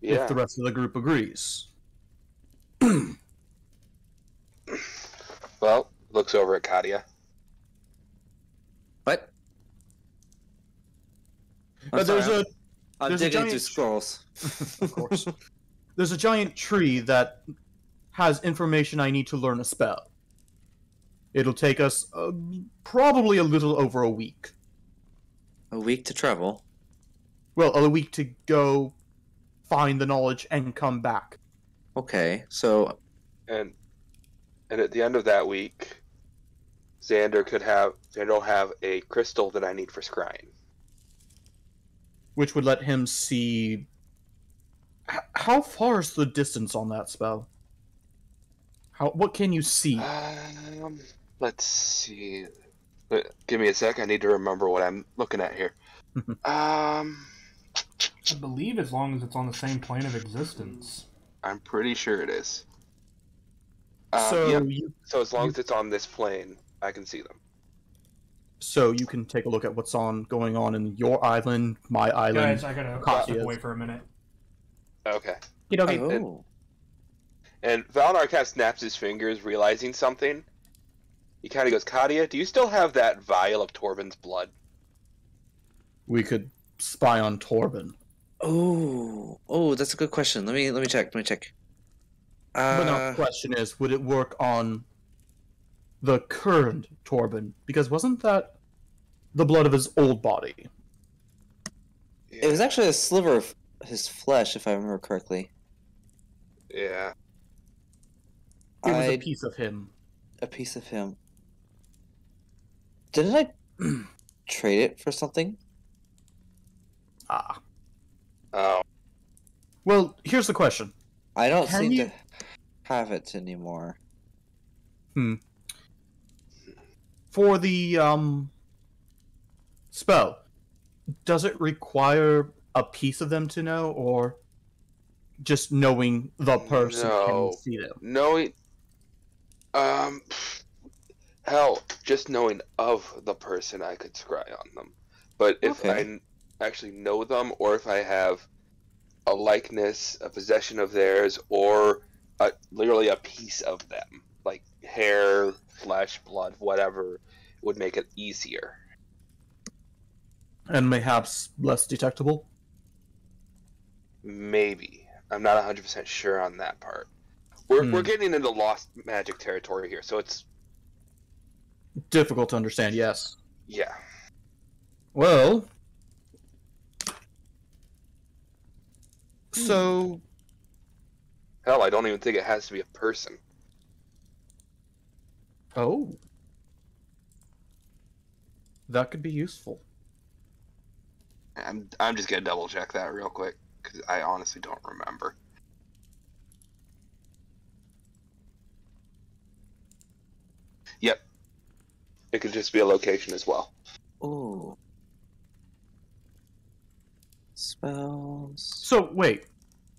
D: Yeah.
B: If the rest of the group agrees.
D: Well, looks over at Katia.
C: What?
B: But
C: I'm digging through scrolls.
B: Of course. There's a giant tree that has information I need to learn a spell. It'll take us probably a little over a week.
C: A week to travel.
B: Well, a week to go find the knowledge and come back.
C: Okay, so
D: And at the end of that week, Xander will have a crystal that I need for scrying.
B: Which would let him see... How far is the distance on that spell? What can you see?
D: Let's see. Give me a sec. I need to remember what I'm looking at here.
A: I believe as long as it's on the same plane of existence.
D: I'm pretty sure it is.
B: So
D: as long as it's on this plane, I can see them.
B: So you can take a look at what's going on in your island, my island.
A: Guys, I gotta step away for a minute.
D: Okay.
C: oh.
D: And Valnar kind of snaps his fingers, realizing something. He kind of goes, Katia, do you still have that vial of Torben's blood?
B: We could spy on Torben.
C: Oh, that's a good question. Let me check.
B: But now the question is, would it work on the current Torben? Because wasn't that the blood of his old body?
C: It was actually a sliver of his flesh, if I remember correctly.
D: Yeah.
B: It was a piece of him.
C: A piece of him. Didn't I trade it for something?
B: Ah.
D: Oh.
B: Well, here's the question.
C: I don't seem to have it anymore.
B: For the spell, does it require a piece of them to know, or just knowing the person can see them?
D: Knowing, hell, just knowing of the person, I could scry on them. But if I actually know them, or if I have a likeness, a possession of theirs, or literally a piece of them, like hair, flesh, blood, whatever, would make it easier.
B: And perhaps less detectable?
D: Maybe. I'm not 100% sure on that part. We're getting into lost magic territory here, so it's
B: difficult to understand, yes.
D: Yeah.
B: Well, so
D: hell, I don't even think it has to be a person.
B: Oh. That could be useful.
D: I'm just gonna double check that real quick, because I honestly don't remember. Yep. It could just be a location as well.
C: Ooh. Spells.
B: So, wait.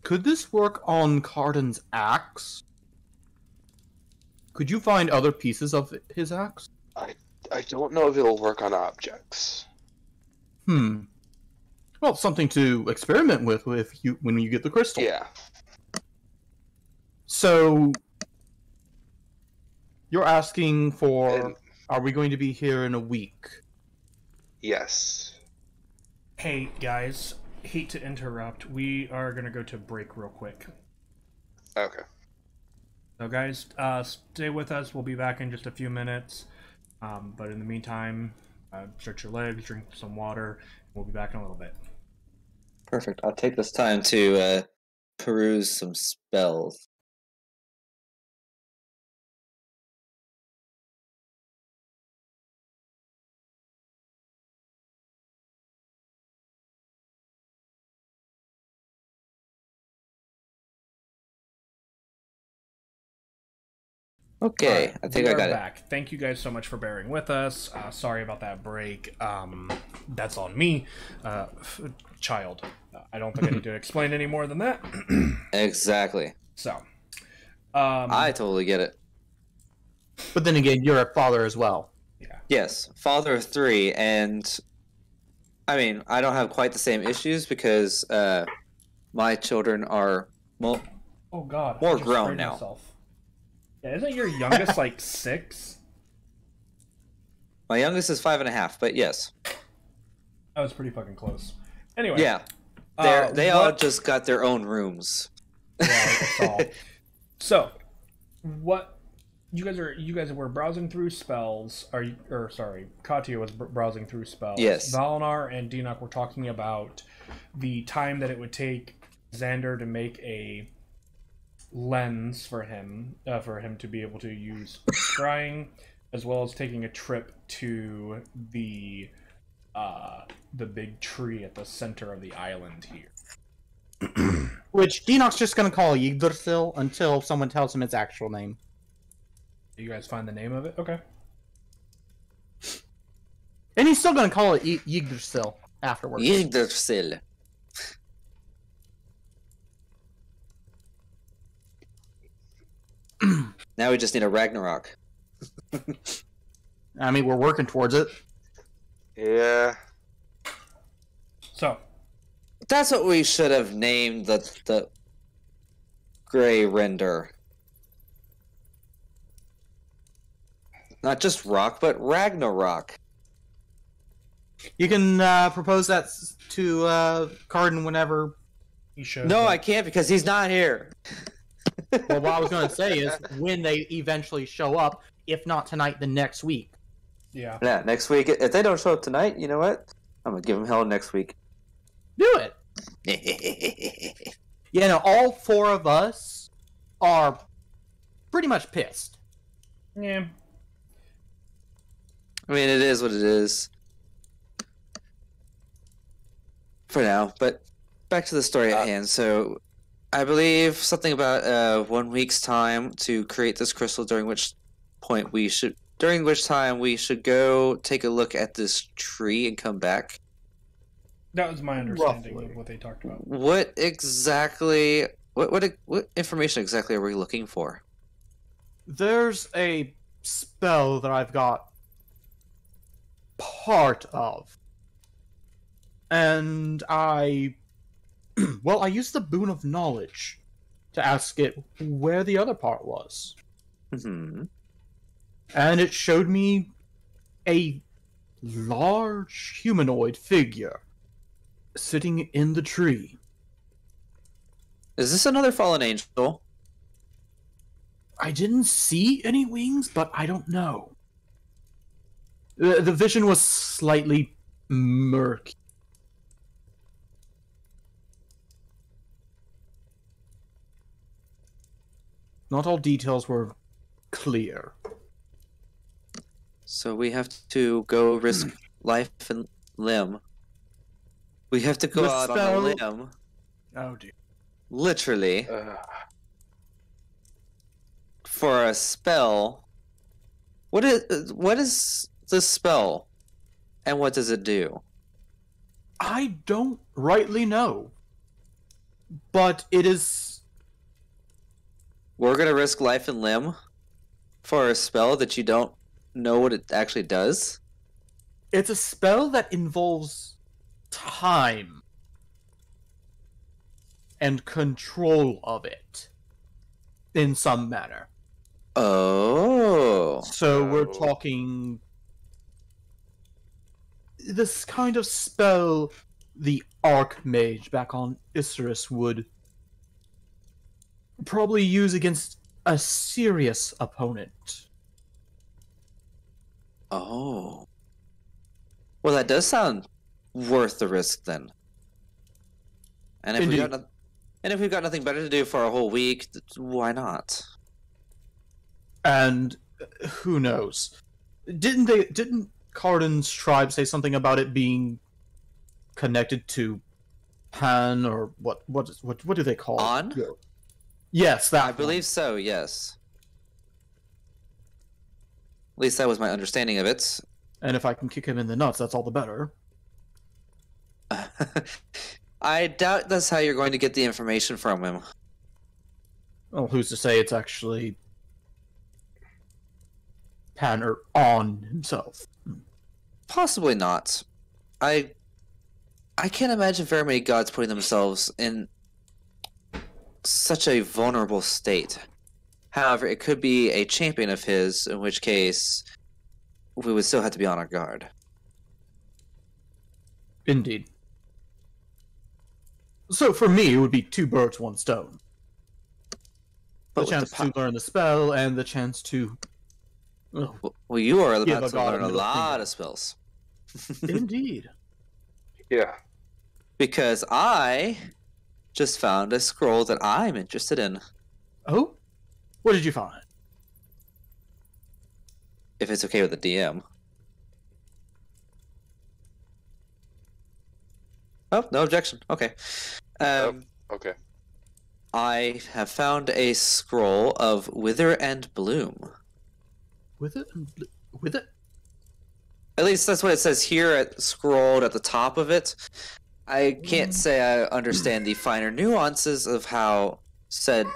B: Could this work on Carden's axe? Could you find other pieces of his axe?
D: I don't know if it'll work on objects.
B: Well, something to experiment with when you get the crystal.
D: Yeah.
B: So, You're asking for, are we going to be here in a week?
D: Yes.
A: Hey, guys. Hate to interrupt. We are going to go to break real quick.
D: Okay.
A: So, guys, stay with us. We'll be back in just a few minutes. But in the meantime, stretch your legs, drink some water. We'll be back in a little bit.
C: Perfect. I'll take this time to peruse some spells. Okay,
A: right,
C: I think I got
A: back. Thank you guys so much for bearing with us. Sorry about that break. That's on me. Child. I don't think I need to explain any more than that.
C: Exactly.
A: So.
C: I totally get it.
B: But then again, you're a father as well.
A: Yeah.
C: Yes, father of 3, and I mean, I don't have quite the same issues because my children are more grown now.
A: Myself. Yeah, isn't your youngest like 6?
C: My youngest is 5.5, but yes.
A: That was pretty fucking close. Anyway.
C: Yeah. They all just got their own rooms.
A: Yeah, I saw. So, what you guys were browsing through spells? Katya was browsing through spells.
C: Yes.
A: Valinar and Dinok were talking about the time that it would take Xander to make a lens for him to be able to use scrying, as well as taking a trip to the big tree at the center of the island here.
B: Which Dinok's just going to call Yggdrasil until someone tells him its actual name.
A: You guys find the name of it? Okay.
B: And he's still going to call it Yggdrasil afterwards.
C: Yggdrasil. Now we just need a Ragnarok.
B: I mean, we're working towards it.
D: Yeah.
A: So.
C: That's what we should have named the Gray Render. Not just Rock, but Ragnarok.
B: You can propose that to Cardin whenever
A: he shows
C: No,
A: up.
C: I can't because he's not here.
B: Well, what I was going to say is when they eventually show up, if not tonight, then next week.
A: Yeah.
C: Yeah, next week. If they don't show up tonight, you know what? I'm going to give them hell next week.
B: Do it. Yeah, no, all 4 of us are pretty much pissed.
A: Yeah.
C: I mean, it is what it is. For now, but back to the story at hand. So, I believe something about 1 week's time to create this crystal, during which time we should go take a look at this tree and come back.
A: That was my understanding of what they talked about.
C: What exactly? What information exactly are we looking for?
B: There's a spell that I've got part of. And I used the Boon of Knowledge to ask it where the other part was.
C: Mm-hmm.
B: And it showed me a large humanoid figure sitting in the tree.
C: Is this another fallen angel?
B: I didn't see any wings, but I don't know. The vision was slightly murky. Not all details were clear.
C: So we have to go risk life and limb. We have to go out on a limb.
B: Oh dear.
C: Literally. For a spell. What is the spell? And what does it do?
B: I don't rightly know. But it is...
C: We're gonna risk life and limb for a spell that you don't know what it actually does?
B: It's a spell that involves time and control of it in some manner.
C: Oh.
B: So we're talking this kind of spell the Archmage back on Isserus would probably use against a serious opponent.
C: Oh. Well, that does sound worth the risk then. And if we've got nothing better to do for a whole week, why not?
B: And who knows? Didn't Carden's tribe say something about it being connected to Pan, or what do they call
C: On?
B: it? Yes, that
C: I believe so, yes. At least that was my understanding of it.
B: And if I can kick him in the nuts, that's all the better.
C: I doubt that's how you're going to get the information from him.
B: Well, who's to say it's actually Pan or On himself?
C: Possibly not. I can't imagine very many gods putting themselves in such a vulnerable state. However, it could be a champion of his, in which case we would still have to be on our guard.
B: Indeed. So for me, it would be 2 birds, 1 stone.
C: But
B: The chance to learn the spell and the chance to...
C: Well, you are about to
B: god
C: learn
B: a
C: a
B: middle
C: lot
B: finger.
C: of spells.
B: Indeed.
D: Yeah.
C: Because I just found a scroll that I'm interested in.
B: Oh? What did you find?
C: If it's okay with the DM. Oh, no objection. Okay.
D: Okay.
C: I have found a scroll of Wither and Bloom.
B: With it? With it?
C: At least that's what it says here, scrolled at the top of it. I can't say I understand the finer nuances of how said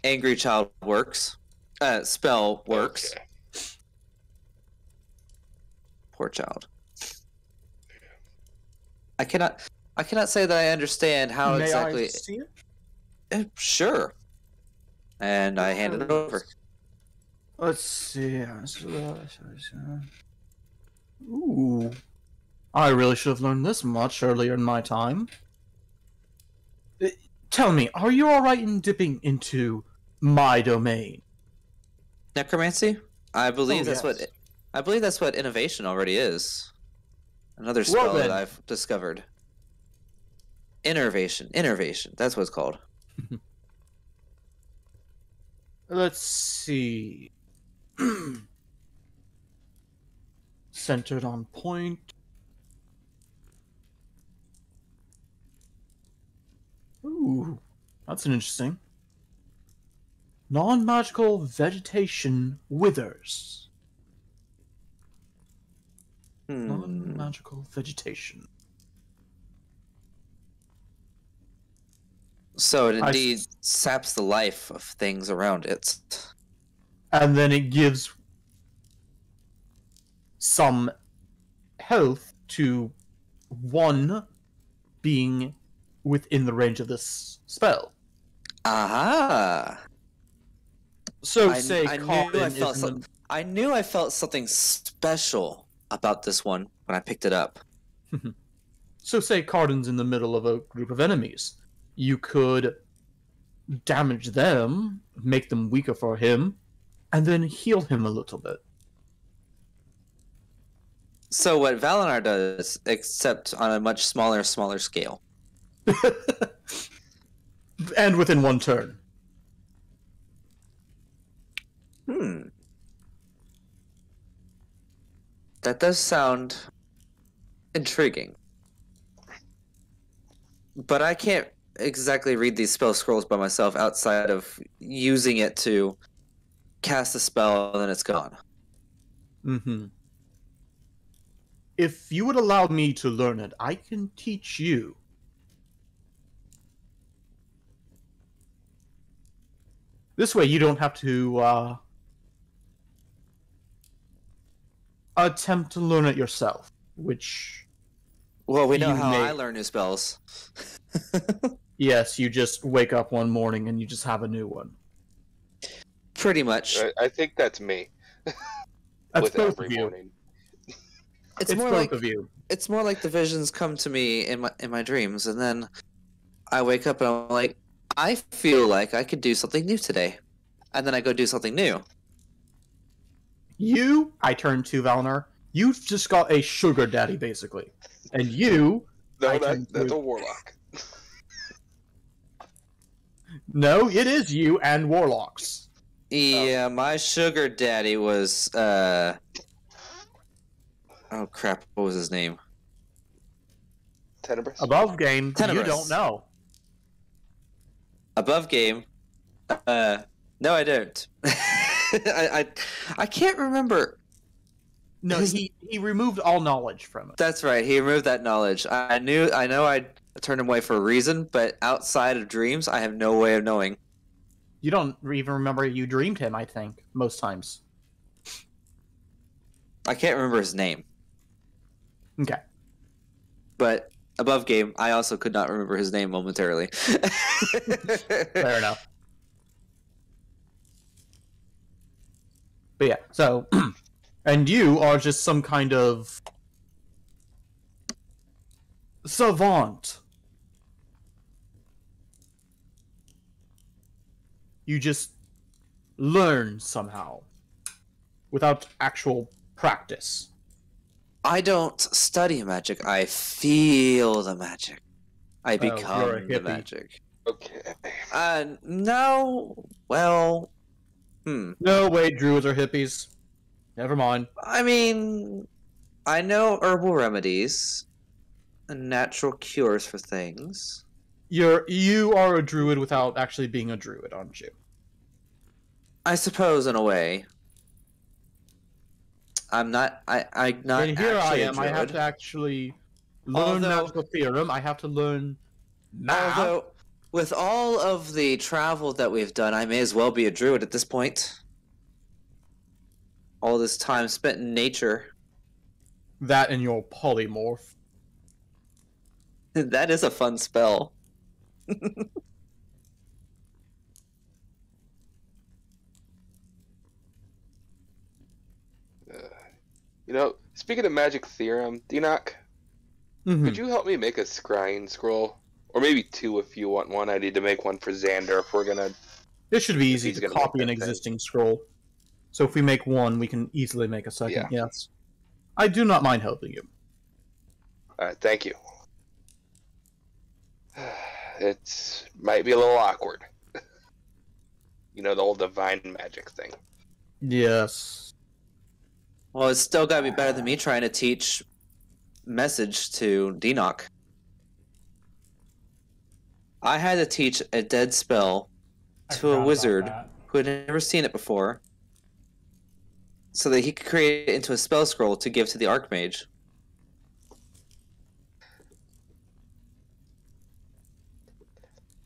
C: angry child works. Spell works.
D: Okay.
C: Poor child. I cannot say that I understand how exactly.
B: May I see it?
C: Sure. And I handed it over.
B: Let's see. Ooh. I really should have learned this much earlier in my time. Tell me, are you alright in dipping into my domain?
C: Necromancy? I believe
B: yes.
C: I believe that's what innovation already is. Another spell that I've discovered. Innervation. That's what it's called.
B: Let's see. Centered on point. Ooh, that's an interesting. Non-magical vegetation withers. Non-magical vegetation.
C: So it indeed saps the life of things around it.
B: And then it gives some health to one being within the range of this spell.
C: Aha!
B: So
C: I knew I felt something special about this one when I picked it up.
B: So say Carden's in the middle of a group of enemies. You could damage them, make them weaker for him, and then heal him a little bit.
C: So what Valinar does, except on a much smaller scale.
B: And within 1 turn.
C: That does sound intriguing. But I can't exactly read these spell scrolls by myself outside of using it to cast a spell and then it's gone.
B: If you would allow me to learn it, I can teach you. This way you don't have to attempt to learn it yourself, which...
C: Well, we know how I learn new spells.
B: Yes, you just wake up one morning and you just have a new one.
C: Pretty much.
D: I think that's me.
B: That's
D: With
B: both
D: every
B: of you.
D: morning.
C: It's more
B: both
C: like
B: of you.
C: it's more like the visions come to me in my dreams, and then I wake up and I'm like, I feel like I could do something new today, and then I go do something new.
B: You, I turn to Valnar. You've just got a sugar daddy, basically, and you.
D: No, that's a warlock.
B: No, it is you and warlocks.
C: Yeah, my sugar daddy was oh crap, what was his name?
D: Tenebris?
B: Above game,
C: Tenebris.
B: you don't know.
C: Above game. No, I don't. I can't remember.
B: No, he removed all knowledge from it.
C: That's right. He removed that knowledge. I know I turned him away for a reason, but outside of dreams, I have no way of knowing.
B: You don't even remember you dreamed him, I think, most times.
C: I can't remember his name.
B: Okay.
C: But above game, I also could not remember his name momentarily.
B: Fair enough. But yeah, so... and you are just some kind of... savant. You just learn somehow. Without actual practice.
C: I don't study magic. I feel the magic. I become
B: you're a
C: the
B: hippie.
C: magic.
D: Okay.
C: No. Well,
B: No, wait, druids are hippies. Never mind.
C: I mean, I know herbal remedies and natural cures for things.
B: You are a druid without actually being a druid, aren't you?
C: I suppose, in a way. I'm not. I'm not.
B: And here I
C: actually a
B: am. I have
C: druid.
B: to actually learn
C: Although-
B: magical theorem. I have to learn math.
C: Although, with all of the travel that we've done, I may as well be a druid at this point. All this time spent in nature.
B: That and your polymorph.
C: That is a fun spell.
D: You know, speaking of magic theorem, Dinoc, could you help me make a scrying scroll? Or maybe two if you want one. I need to make one for Xander if we're gonna...
B: It should be easy
D: he's
B: to
D: gonna
B: copy
D: make
B: an
D: that thing.
B: existing scroll. So if we make one, we can easily make a second.
D: Yeah.
B: Yes. I do not mind helping you.
D: Alright, thank you. It might be a little awkward. You know, the old divine magic thing.
B: Yes.
C: Well, it's still got to be better than me trying to teach message to Dinoc. I had to teach a dead spell
A: I
C: to
A: forgot
C: a
A: about
C: wizard
A: that.
C: who had never seen it before, so that he could create it into a spell scroll to give to the Archmage.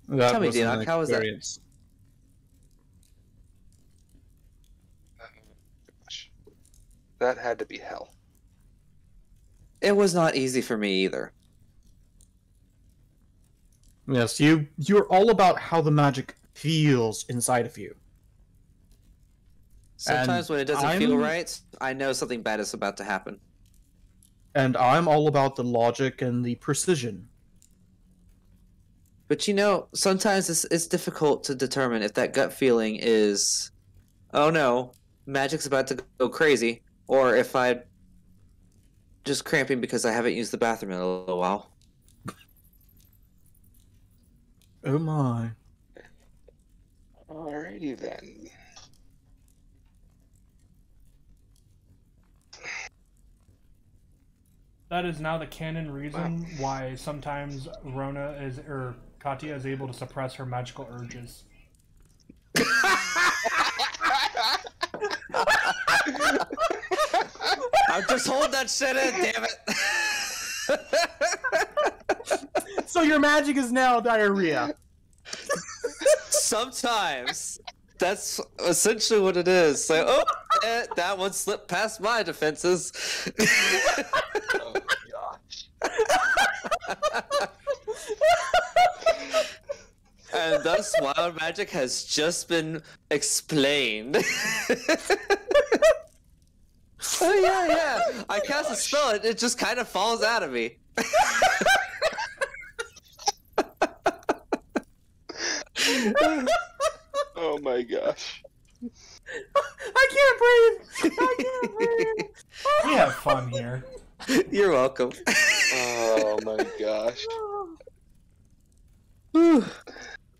B: That
C: Tell me,
B: was an
C: Dinoc, how was that?
B: experience.
D: Gosh. That had to be hell.
C: It was not easy for me either.
B: Yes, you're all about how the magic feels inside of you.
C: Sometimes
B: And
C: when it doesn't feel
B: I'm-
C: right, I know something bad is about to happen.
B: And I'm all about the logic and the precision.
C: But you know, sometimes it's difficult to determine if that gut feeling is, oh no, magic's about to go crazy, or if I'm just cramping because I haven't used the bathroom in a little while.
B: Oh my.
D: Alrighty then.
A: That is now the canon reason why sometimes Katya is able to suppress her magical urges.
C: I'll just hold that shit in, damn it!
B: So your magic is now diarrhea.
C: Sometimes. That's essentially what it is. So, that one slipped past my defenses.
D: Oh gosh.
C: And thus, wild magic has just been explained. Oh, yeah. I cast a spell, it just kind of falls out of me.
D: Oh my gosh.
B: I can't breathe.
A: We have fun here.
C: You're welcome.
D: Oh my gosh.
C: Ooh,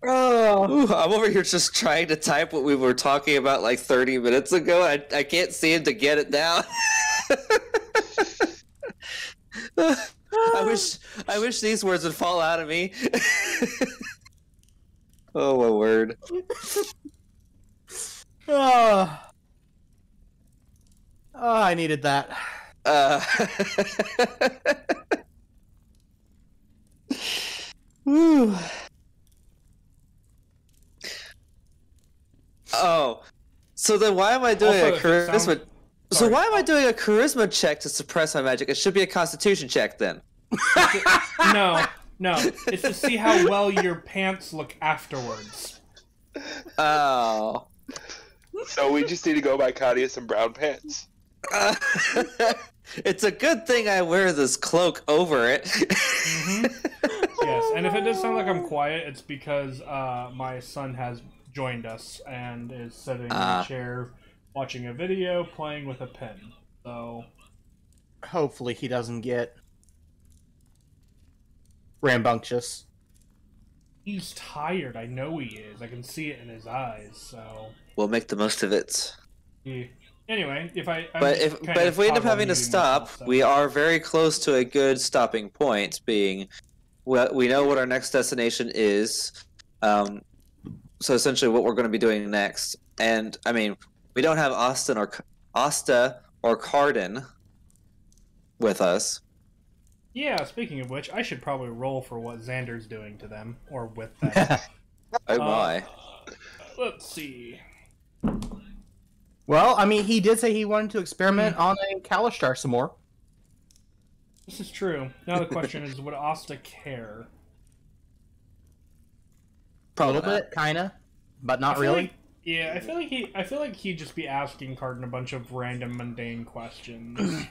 C: I'm over here just trying to type what we were talking about like 30 minutes ago. I can't seem to get it down. I wish these words would fall out of me. Oh my word.
B: I needed that.
C: Whew. Oh, so then why am I doing
A: Also,
C: a charisma? So why am I doing a charisma check to suppress my magic? It should be a Constitution check then.
A: No, it's to see how well your pants look afterwards.
C: Oh.
D: So we just need to go buy Katia some brown pants.
C: It's a good thing I wear this cloak over it.
A: Mm-hmm. Yes, and if it does sound like I'm quiet, it's because my son has joined us and is sitting in a chair watching a video, playing with a pen. So
B: hopefully he doesn't get rambunctious.
A: He's tired. I know he is. I can see it in his eyes. So
C: We'll make the most of it.
A: yeah. Anyway,
C: But if we end up having to stop, we are very close to a good stopping point. Being, we know what our next destination is. So essentially, what we're going to be doing next, and I mean, we don't have Asta or Cardin with us.
A: Yeah, speaking of which, I should probably roll for what Xander's doing to them, or with them.
C: Oh my.
A: Let's see.
B: Well, I mean, he did say he wanted to experiment on a Kalishtar some more.
A: This is true. Now the question is, would Asta care?
B: A little bit, kinda, but not really.
A: I feel like he'd just be asking Cardin a bunch of random mundane questions.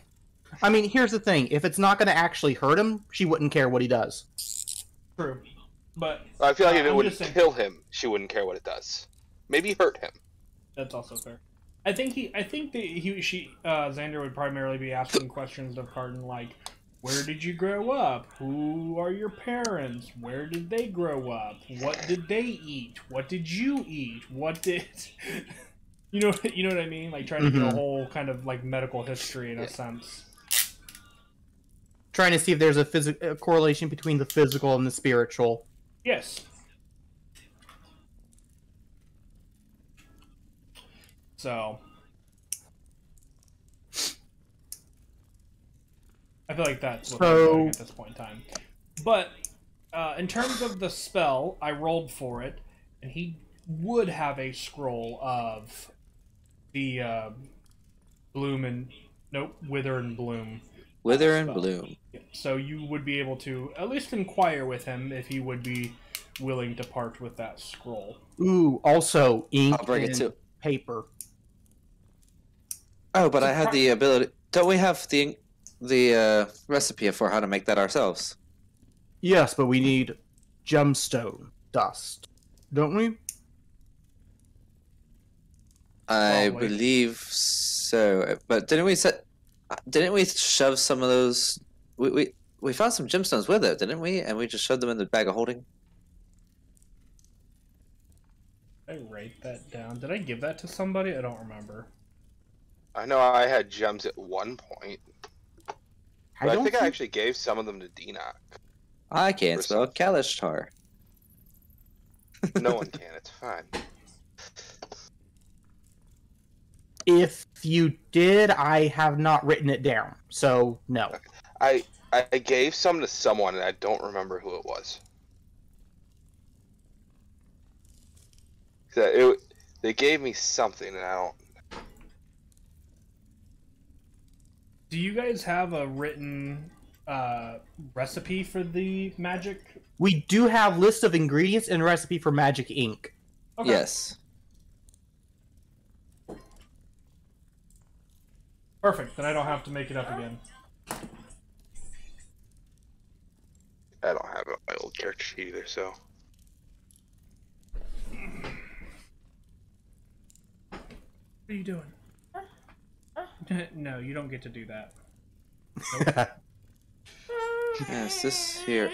B: I mean, here's the thing: if it's not going to actually hurt him, she wouldn't care what he does.
A: True, but
D: I feel like if it wouldn't kill him, she wouldn't care what it does. Maybe hurt him.
A: That's also fair. I think Xander would primarily be asking questions of Cardin like, where did you grow up? Who are your parents? Where did they grow up? What did they eat? What did you eat? What did you know what I mean? Like trying to get a whole kind of like medical history in a sense.
B: Trying to see if there's a correlation between the physical and the spiritual.
A: Yes. So I feel like that's what we're doing at this point in time. But in terms of the spell, I rolled for it, and he would have a scroll of the Wither and Bloom.
C: Wither and Bloom.
A: So you would be able to at least inquire with him if he would be willing to part with that scroll.
B: Ooh, also ink
C: I'll bring it too.
B: Paper.
C: Oh, but I have the ability. Don't we have the recipe for how to make that ourselves?
B: Yes, but we need gemstone dust, don't we?
C: I believe so. But didn't we shove some of those? We found some gemstones with it, didn't we? And we just shoved them in the bag of holding.
A: Did I write that down? Did I give that to somebody? I don't remember.
D: I know I had gems at one point. But I think I actually gave some of them to Deanoch.
C: I can't spell Kalishtar.
D: No one can, it's fine.
B: If you did, I have not written it down, so no.
D: I gave some to someone and I don't remember who it was. They gave me something and I don't...
A: Do you guys have a written recipe for the magic?
B: We do have list of ingredients and recipe for magic ink.
C: Okay. Yes.
A: Perfect. Then I don't have to make it up again.
D: I don't have my old character sheet either, so.
A: What are you doing? No, you don't get to do that. Nope.
C: Yes, this here.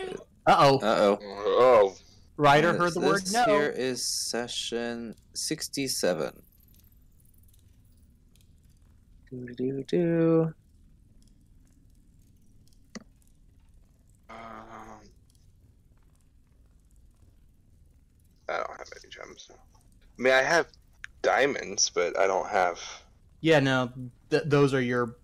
B: Uh-oh.
C: Uh-oh.
D: Oh.
B: Ryder heard the word no.
C: This here is session 67. Do-do-do.
D: I don't have any gems. I mean, I have diamonds, but I don't have...
B: Yeah, no. Those are your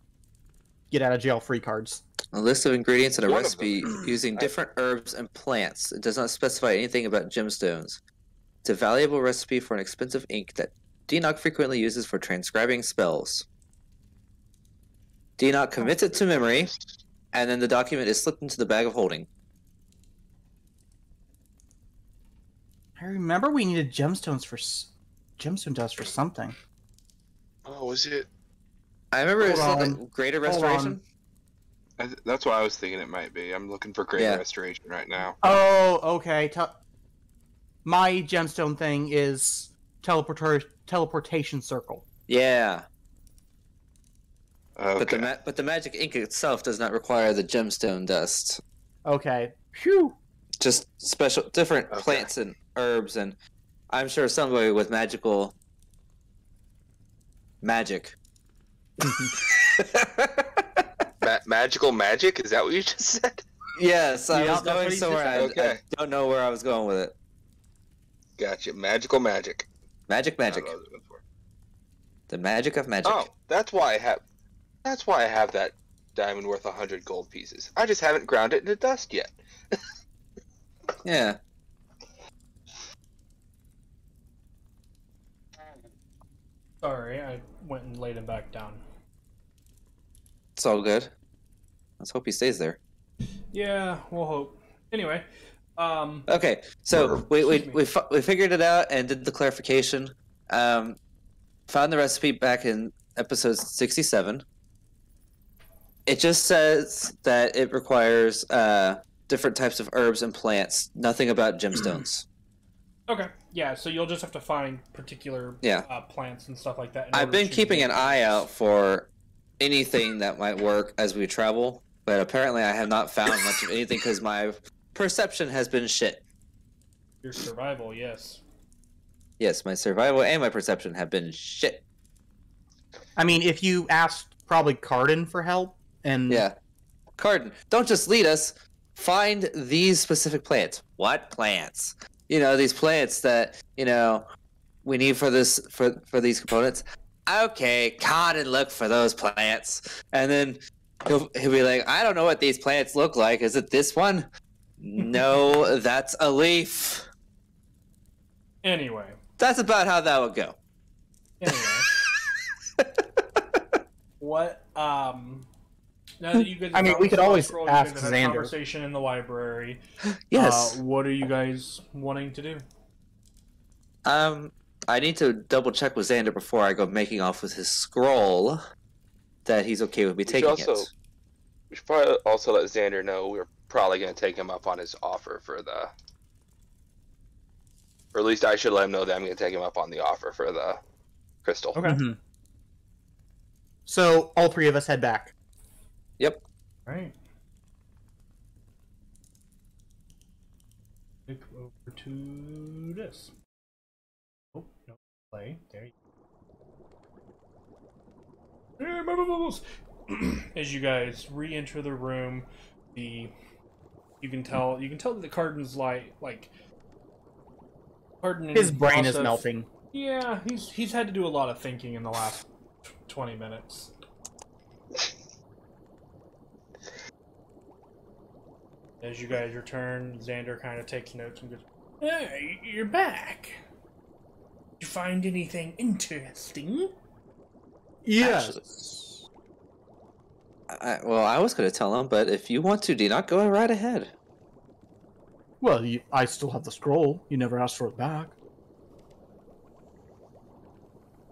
B: get-out-of-jail-free cards.
C: A list of ingredients and a recipe using different herbs and plants. It does not specify anything about gemstones. It's a valuable recipe for an expensive ink that Deanoch frequently uses for transcribing spells. Deanoch commits it to memory, and then the document is slipped into the bag of holding.
B: I remember we needed gemstone dust for something.
D: Oh, was it?
C: I remember it was something Greater Restoration.
D: That's what I was thinking it might be. I'm looking for Greater Restoration right now.
B: Oh, okay. My gemstone thing is teleportation circle.
C: Yeah.
D: Okay.
C: But the magic ink itself does not require the gemstone dust.
B: Okay. Phew.
C: Just different plants and herbs, and I'm sure somebody with magic.
D: Magical magic? Is that what you just said?
C: Yes, I was going somewhere.
D: Okay.
C: I don't know where I was going with it.
D: Gotcha. Magical magic.
C: Magic. The magic of magic.
D: Oh, that's why I have that diamond worth 100 gold pieces. I just haven't ground it into dust yet.
C: Yeah.
A: Sorry, I went and laid him back down.
C: It's all good. Let's hope he stays there.
A: Yeah, we'll hope. Anyway,
C: okay, so we figured it out and did the clarification. Found the recipe back in episode 67. It just says that it requires different types of herbs and plants. Nothing about gemstones.
A: Okay, yeah, so you'll just have to find particular plants and stuff like that.
C: I've been keeping an eye out for anything that might work as we travel, but apparently I have not found much of anything because my perception has been shit.
A: Your survival, yes.
C: Yes, my survival and my perception have been shit.
B: I mean, if you asked probably Cardin for help, and...
C: Yeah. Cardin, don't just lead us. Find these specific plants. What plants? You know, these plants that, you know, we need for this for these components. Okay, Cardin, look for those plants. And then he'll be like, I don't know what these plants look like. Is it this one? No, that's a leaf.
A: Anyway.
C: That's about how that would go.
A: Anyway. What, now that you guys
B: we could always ask Xander.
A: Conversation in the library.
C: Yes.
A: What are you guys wanting to do?
C: I need to double check with Xander before I go making off with his scroll that he's okay with me taking it.
D: We should probably also let Xander know we're probably going to take him up on his offer for the... Or at least I should let him know that I'm going to take him up on the offer for the crystal.
A: Okay.
B: Mm-hmm. So, all three of us head back.
C: Yep.
A: Right. Click over to this. Oh, no. Play. There you go. As you guys re-enter the room, you can tell that the Cardin's like Cardin,
B: his brain is melting.
A: Yeah, he's had to do a lot of thinking in the last 20 minutes. As you guys return, Xander kind of takes notes and goes, "Hey, you're back. Did you find anything interesting?"
B: Yes.
C: Well, I was going to tell him, but if you want to, do not go right ahead.
B: Well, I still have the scroll. You never asked for it back.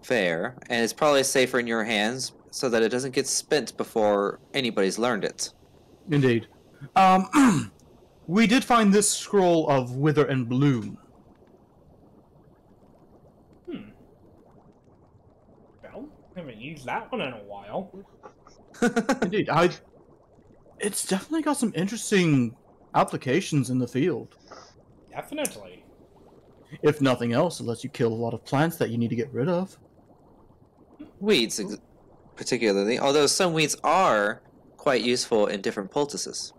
C: Fair, and it's probably safer in your hands so that it doesn't get spent before anybody's learned it.
B: Indeed. We did find this scroll of Wither and Bloom.
A: Well, I haven't used that one in a while.
B: Indeed, it's definitely got some interesting applications in the field.
A: Definitely.
B: If nothing else, it lets you kill a lot of plants that you need to get rid of.
C: Weeds, particularly, although some weeds are quite useful in different poultices.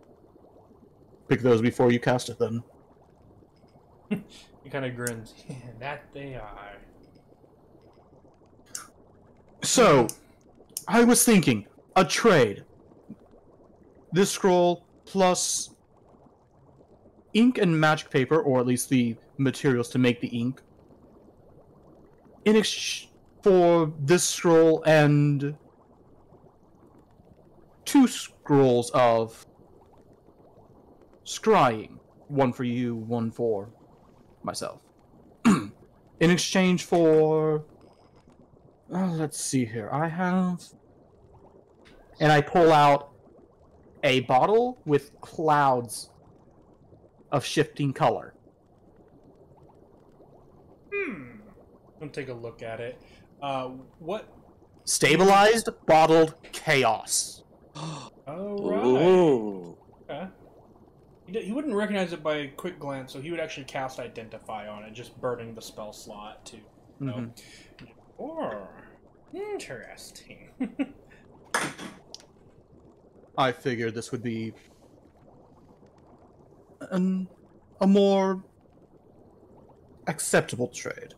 B: Pick those before you cast it, then.
A: He kind of grins. Yeah, that they are.
B: So, I was thinking, a trade. This scroll plus ink and magic paper, or at least the materials to make the ink, for this scroll and 2 scrolls of scrying. One for you, one for myself. In exchange for... let's see here. I have... And I pull out a bottle with clouds of shifting color.
A: I'll take a look at it. What?
B: Stabilized bottled chaos.
A: Oh, right.
C: Ooh.
A: Okay. He wouldn't recognize it by a quick glance, so he would actually cast Identify on it, just burning the spell slot to. Oh, interesting.
B: I figured this would be a more acceptable trade.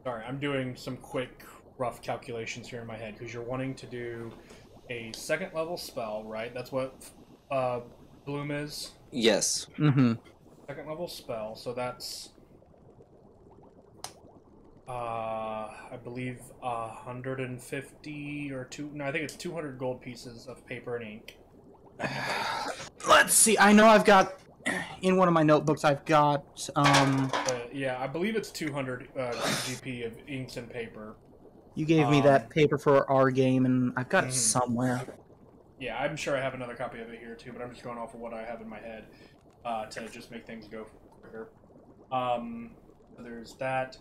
A: Sorry, I'm doing some quick, rough calculations here in my head, because you're wanting to do a 2nd level spell, right? That's what Bloom is?
C: Yes.
A: 2nd level spell, so that's... I believe 150 or I think it's 200 gold pieces of paper and ink.
B: Let's see. I know I've got in one of my notebooks. I've got
A: yeah, I believe it's 200 GP of inks and paper.
B: You gave me that paper for our game, and I've got it somewhere.
A: Yeah, I'm sure I have another copy of it here too, but I'm just going off of what I have in my head to just make things go quicker. So there's that.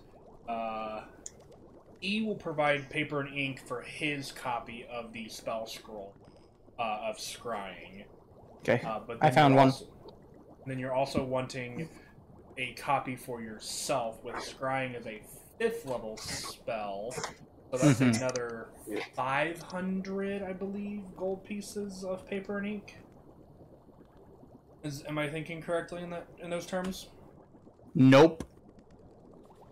A: E will provide paper and ink for his copy of the spell scroll of Scrying.
B: Okay,
A: but
B: I found one.
A: Then you're also wanting a copy for yourself, with Scrying as a 5th level spell. So that's another 500, I believe, gold pieces of paper and ink. Am I thinking correctly in those terms?
B: Nope.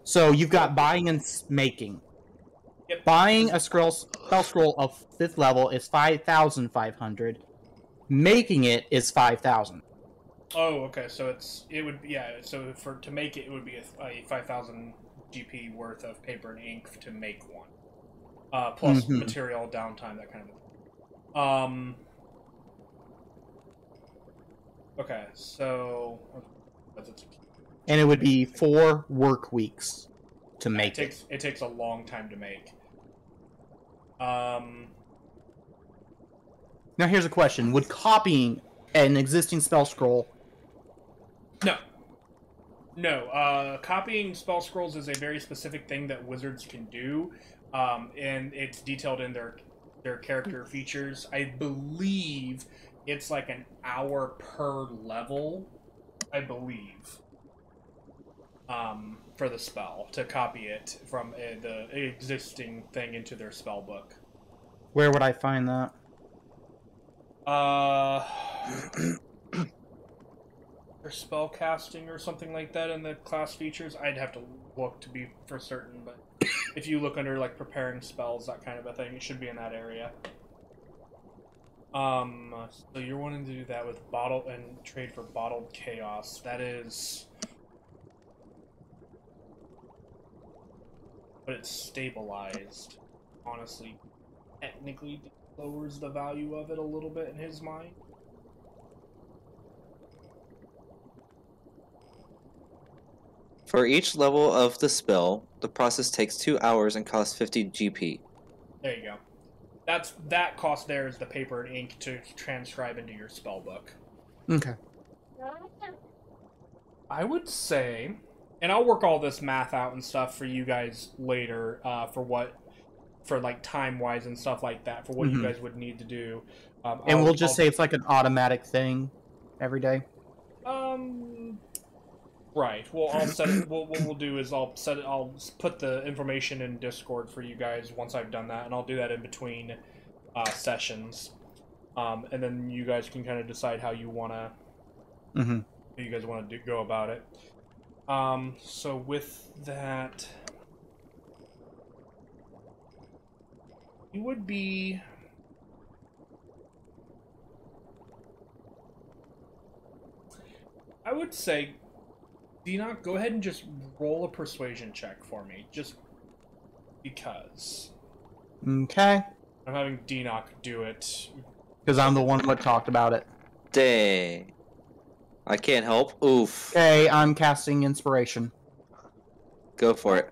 B: So you've got buying and making.
A: Yep.
B: Buying a spell scroll of 5th level is 5,500. Making it is 5,000.
A: Oh, okay. So it would So to make it, it would be a 5,000 GP worth of paper and ink to make one, plus material downtime, that kind of thing. Okay, so
B: and it would be 4 work weeks to make it.
A: It takes a long time to make.
B: Now here's a question. Would copying an existing spell scroll...
A: No. Copying spell scrolls is a very specific thing that wizards can do, and it's detailed in their character features. I believe it's like an hour per level, I believe, for the spell, to copy it from the existing thing into their spell book.
B: Where would I find that?
A: Or spell casting or something like that in the class features. I'd have to look to be for certain, but if you look under like preparing spells, that kind of a thing, it should be in that area. So you're wanting to do that with bottle and trade for bottled chaos. That is but it's stabilized. Honestly, technically lowers the value of it a little bit in his mind.
C: For each level of the spell, the process takes 2 hours and costs 50 GP.
A: There you go. That cost there is the paper and ink to transcribe into your spell book.
B: Okay.
A: I would say, and I'll work all this math out and stuff for you guys later, for like time-wise and stuff like that, for what you guys would need to do.
B: And we'll just say it's like an automatic thing every day?
A: Right. Well, I'll set it. What we'll do is I'll put the information in Discord for you guys once I've done that, and I'll do that in between sessions. And then you guys can kind of decide how you wanna, how you guys want to go about it. So with that, you would be. I would say, Denoc, go ahead and just roll a persuasion check for me, just because.
B: Okay.
A: I'm having Denoc do it.
B: Because I'm the one that talked about it.
C: Dang. I can't help. Oof.
B: Okay, I'm casting Inspiration.
C: Go for it.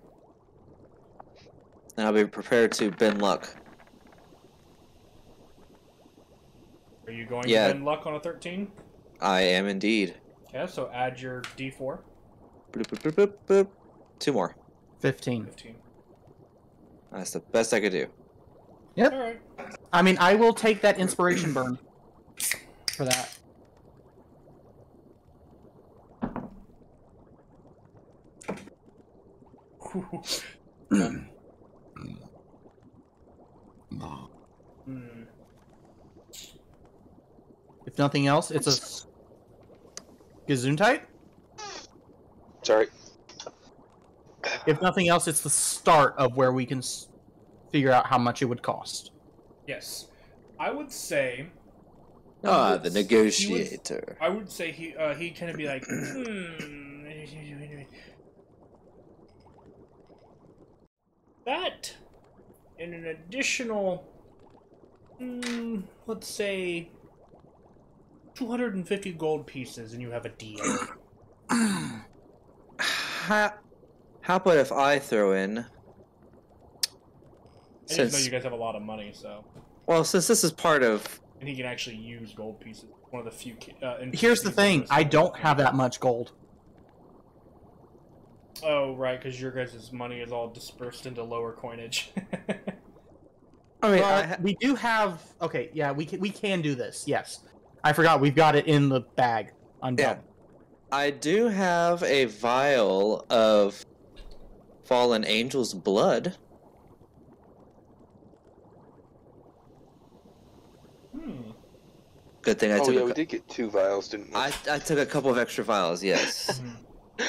C: And I'll be prepared to bend luck.
A: Are you going to bend luck on a 13?
C: I am indeed.
A: Yeah, so add your D4.
C: Boop, boop, boop, boop, boop. 2 more.
B: 15.
C: That's the best I could do.
B: Yep.
A: Alright.
B: I mean, I will take that Inspiration burn for that. If nothing else, it's a Gesundheit.
D: Sorry.
B: If nothing else, it's the start of where we can figure out how much it would cost.
A: Yes. I would say...
C: the negotiator.
A: I would say he kind of be like, that, and an additional, let's say, 250 gold pieces, and you have a deal.
C: How about if I throw in?
A: I didn't know you guys have a lot of money, so.
C: Well, since this is part of.
A: And he can actually use gold pieces. One of the few.
B: Here's the thing: I don't have that much gold.
A: Oh, right, because your guys' money is all dispersed into lower coinage.
B: I mean, we do have. Okay, yeah, we can do this. Yes, I forgot we've got it in the bag.
C: Yeah, I do have a vial of fallen angel's blood. Good thing I took.
D: Yeah, we did get 2 vials, didn't we?
C: I took a couple of extra vials. Yes.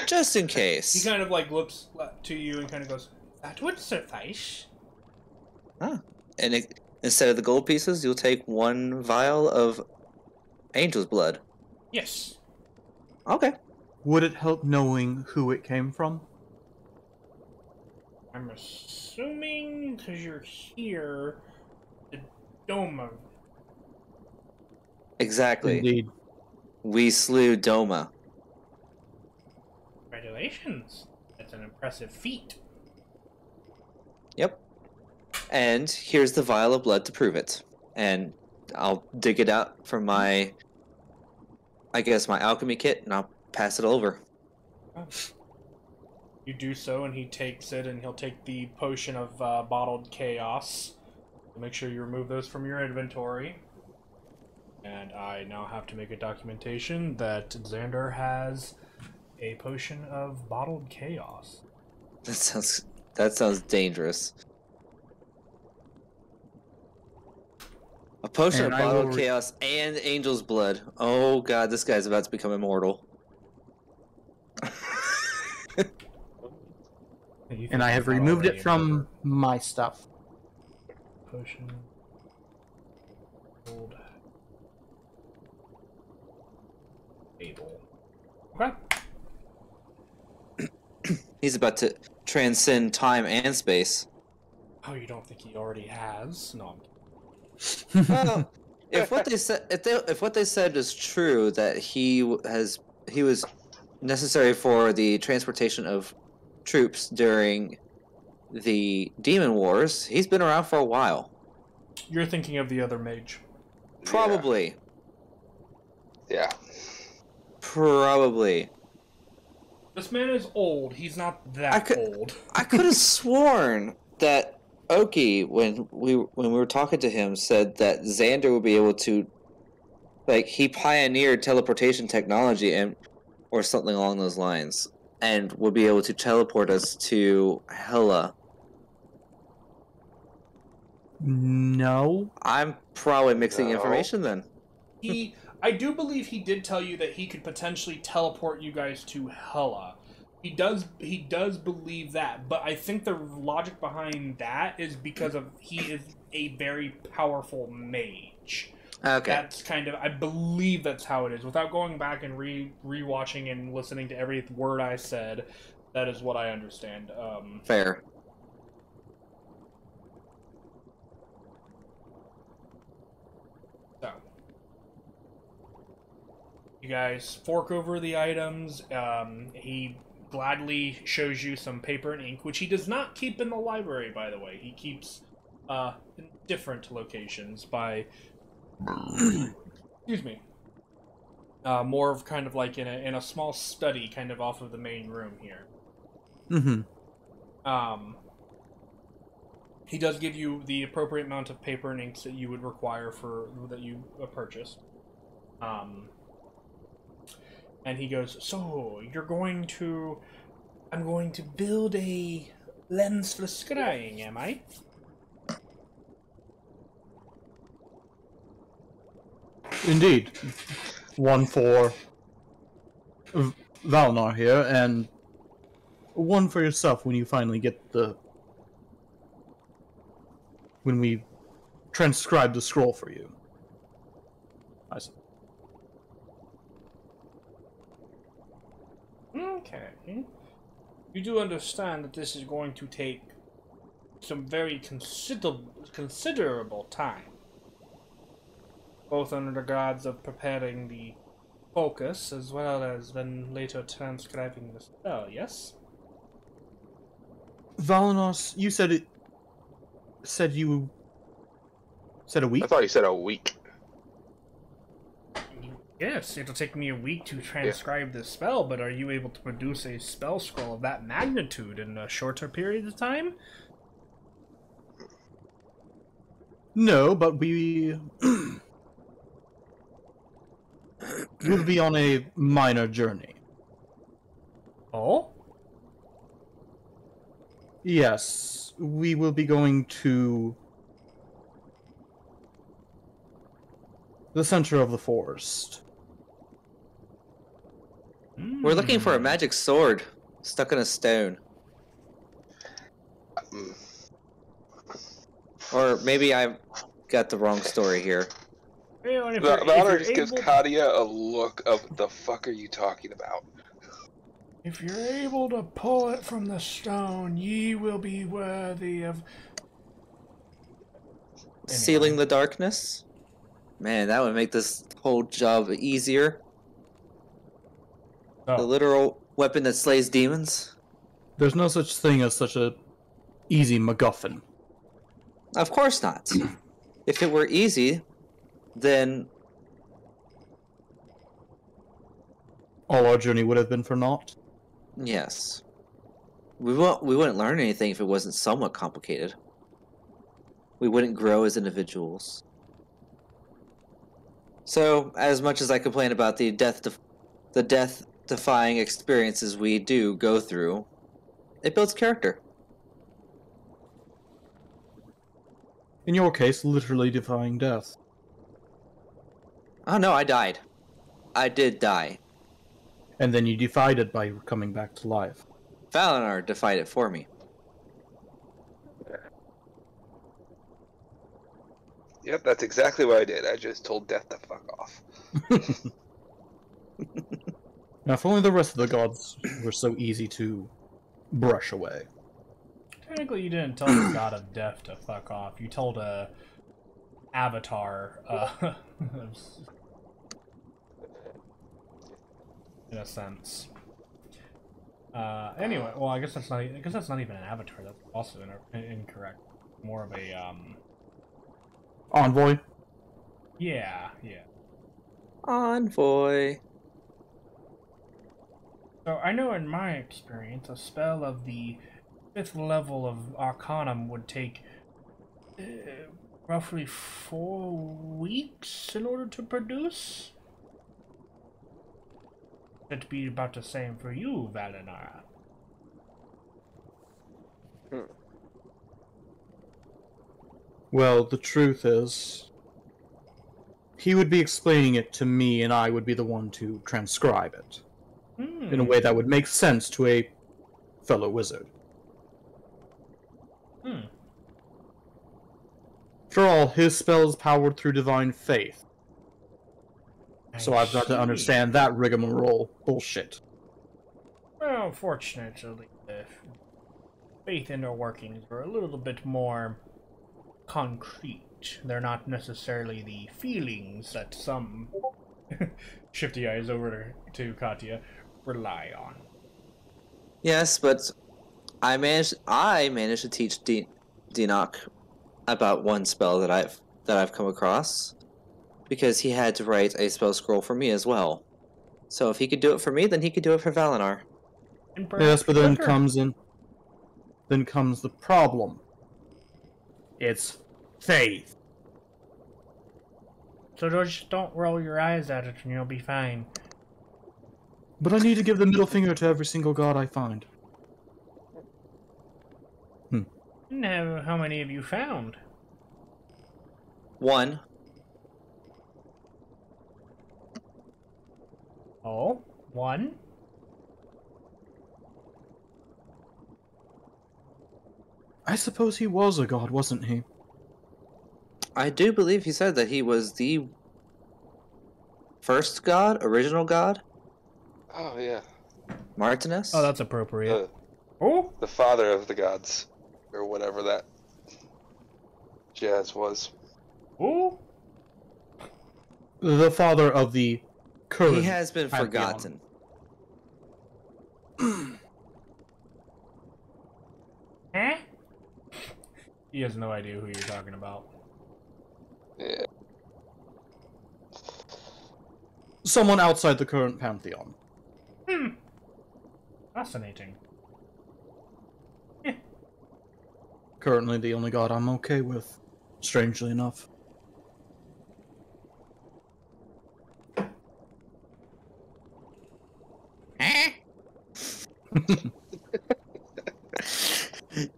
C: Just in case.
A: He kind of like looks to you and kind of goes, "That would suffice."
C: Ah. And instead of the gold pieces, you'll take 1 vial of angel's blood.
A: Yes.
C: Okay.
B: Would it help knowing who it came from?
A: I'm assuming because you're here, the Doma.
C: Exactly.
B: Indeed.
C: We slew Doma.
A: Congratulations. That's an impressive feat.
C: Yep. And here's the vial of blood to prove it. And I'll dig it out from my, I guess, my alchemy kit, and I'll pass it over.
A: Oh. You do so, and he takes it, and he'll take the potion of bottled chaos. Make sure you remove those from your inventory. And I now have to make a documentation that Xander has a potion of bottled chaos.
C: That sounds dangerous. A potion of bottled chaos and angel's blood. Oh god, this guy's about to become immortal.
B: And I have removed it from my stuff.
A: Potion. Gold. Able. Okay.
C: He's about to transcend time and space.
A: Oh, you don't think he already has? No.
C: Well, if what they said is true, that he was necessary for the transportation of troops during the Demon Wars, he's been around for a while.
A: You're thinking of the other mage.
C: Probably.
D: Yeah.
C: Probably.
A: This man is old. He's not that old.
C: I could have sworn that Oki, when we were talking to him, said that Xander would be able to, like, he pioneered teleportation technology or something along those lines, and would be able to teleport us to Hela.
B: No.
C: I'm probably mixing information then.
A: I do believe he did tell you that he could potentially teleport you guys to Hela. He does believe that, but I think the logic behind that is because he is a very powerful mage.
C: Okay.
A: That's kind of, I believe that's how it is. Without going back and rewatching and listening to every word I said, that is what I understand.
C: Fair.
A: So, you guys fork over the items. He gladly shows you some paper and ink, which he does not keep in the library, by the way. He keeps in different locations by excuse me. More of kind of like in a small study kind of off of the main room here. He does give you the appropriate amount of paper and inks that you would require that you purchased. And he goes, so, I'm going to build a lens for scrying, am I?
B: Indeed. One for Valnar here, and one for yourself when you finally get when we transcribe the scroll for you. I see.
A: Okay. You do understand that this is going to take some very considerable time. Both under the regards of preparing the focus, as well as then later transcribing the spell, yes?
B: Valanos, you said it... Said a week?
D: I thought you said a week.
A: Yes, it'll take me a week to transcribe this spell, but are you able to produce a spell scroll of that magnitude in a shorter period of time?
B: No, but we... we'll be on a minor journey.
A: Oh?
B: Yes, we will be going to the center of the forest.
C: We're looking for a magic sword stuck in a stone. Or maybe I've got the wrong story here.
D: Valor just gives Katia a look of, the fuck are you talking about?
A: If you're able to pull it from the stone, ye will be worthy of...
C: Sealing the darkness? Man, that would make this whole job easier.
A: Oh.
C: The literal weapon that slays demons?
B: There's no such thing as such a easy MacGuffin.
C: Of course not. If it were easy, then...
B: all our journey would have been for naught?
C: Yes. We wouldn't learn anything if it wasn't somewhat complicated. We wouldn't grow as individuals. So, as much as I complain about the death-defying experiences we do go through, it builds character.
B: In your case, literally defying death.
C: Oh no, I died. I did die.
B: And then you defied it by coming back to life.
C: Valinor defied it for me.
D: Yep, that's exactly what I did. I just told Death to fuck off.
B: Now, if only the rest of the gods were so easy to brush away.
A: Technically, you didn't tell the god of death to fuck off. You told a avatar, in a sense. Anyway, well, I guess that's not even an avatar. That's also incorrect. More of a
B: envoy.
A: Yeah.
C: Envoy.
A: So I know in my experience, a spell of the 5th level of Arcanum would take roughly 4 weeks in order to produce. That'd be about the same for you, Valinara.
B: Well, the truth is, he would be explaining it to me, and I would be the one to transcribe it. In a way that would make sense to a fellow wizard. After all, his spell is powered through divine faith. So I've got to understand that rigmarole bullshit.
A: Well, fortunately, the faith inner workings are a little bit more concrete. They're not necessarily the feelings that some shifty eyes over to Katya rely on.
C: Yes, but I managed to teach Dinok about one spell that I've come across, because he had to write a spell scroll for me as well. So if he could do it for me, then he could do it for Valinar.
B: Yes, but then comes the problem. It's faith.
A: So just don't roll your eyes at it and you'll be fine.
B: But I need to give the middle finger to every single god I find.
A: No, how many have you found?
C: 1.
A: Oh, 1?
B: I suppose he was a god, wasn't he?
C: I do believe he said that he was the first god, original god.
D: Oh, yeah.
C: Martinus?
A: Oh, that's appropriate.
D: The father of the gods. Or whatever that jazz was.
A: Ooh.
B: The father of the current
C: He has been
B: pantheon.
C: forgotten.
A: Huh? He has no idea who you're talking about.
D: Yeah.
B: Someone outside the current pantheon.
A: Fascinating.
B: Currently the only god I'm okay with, strangely enough.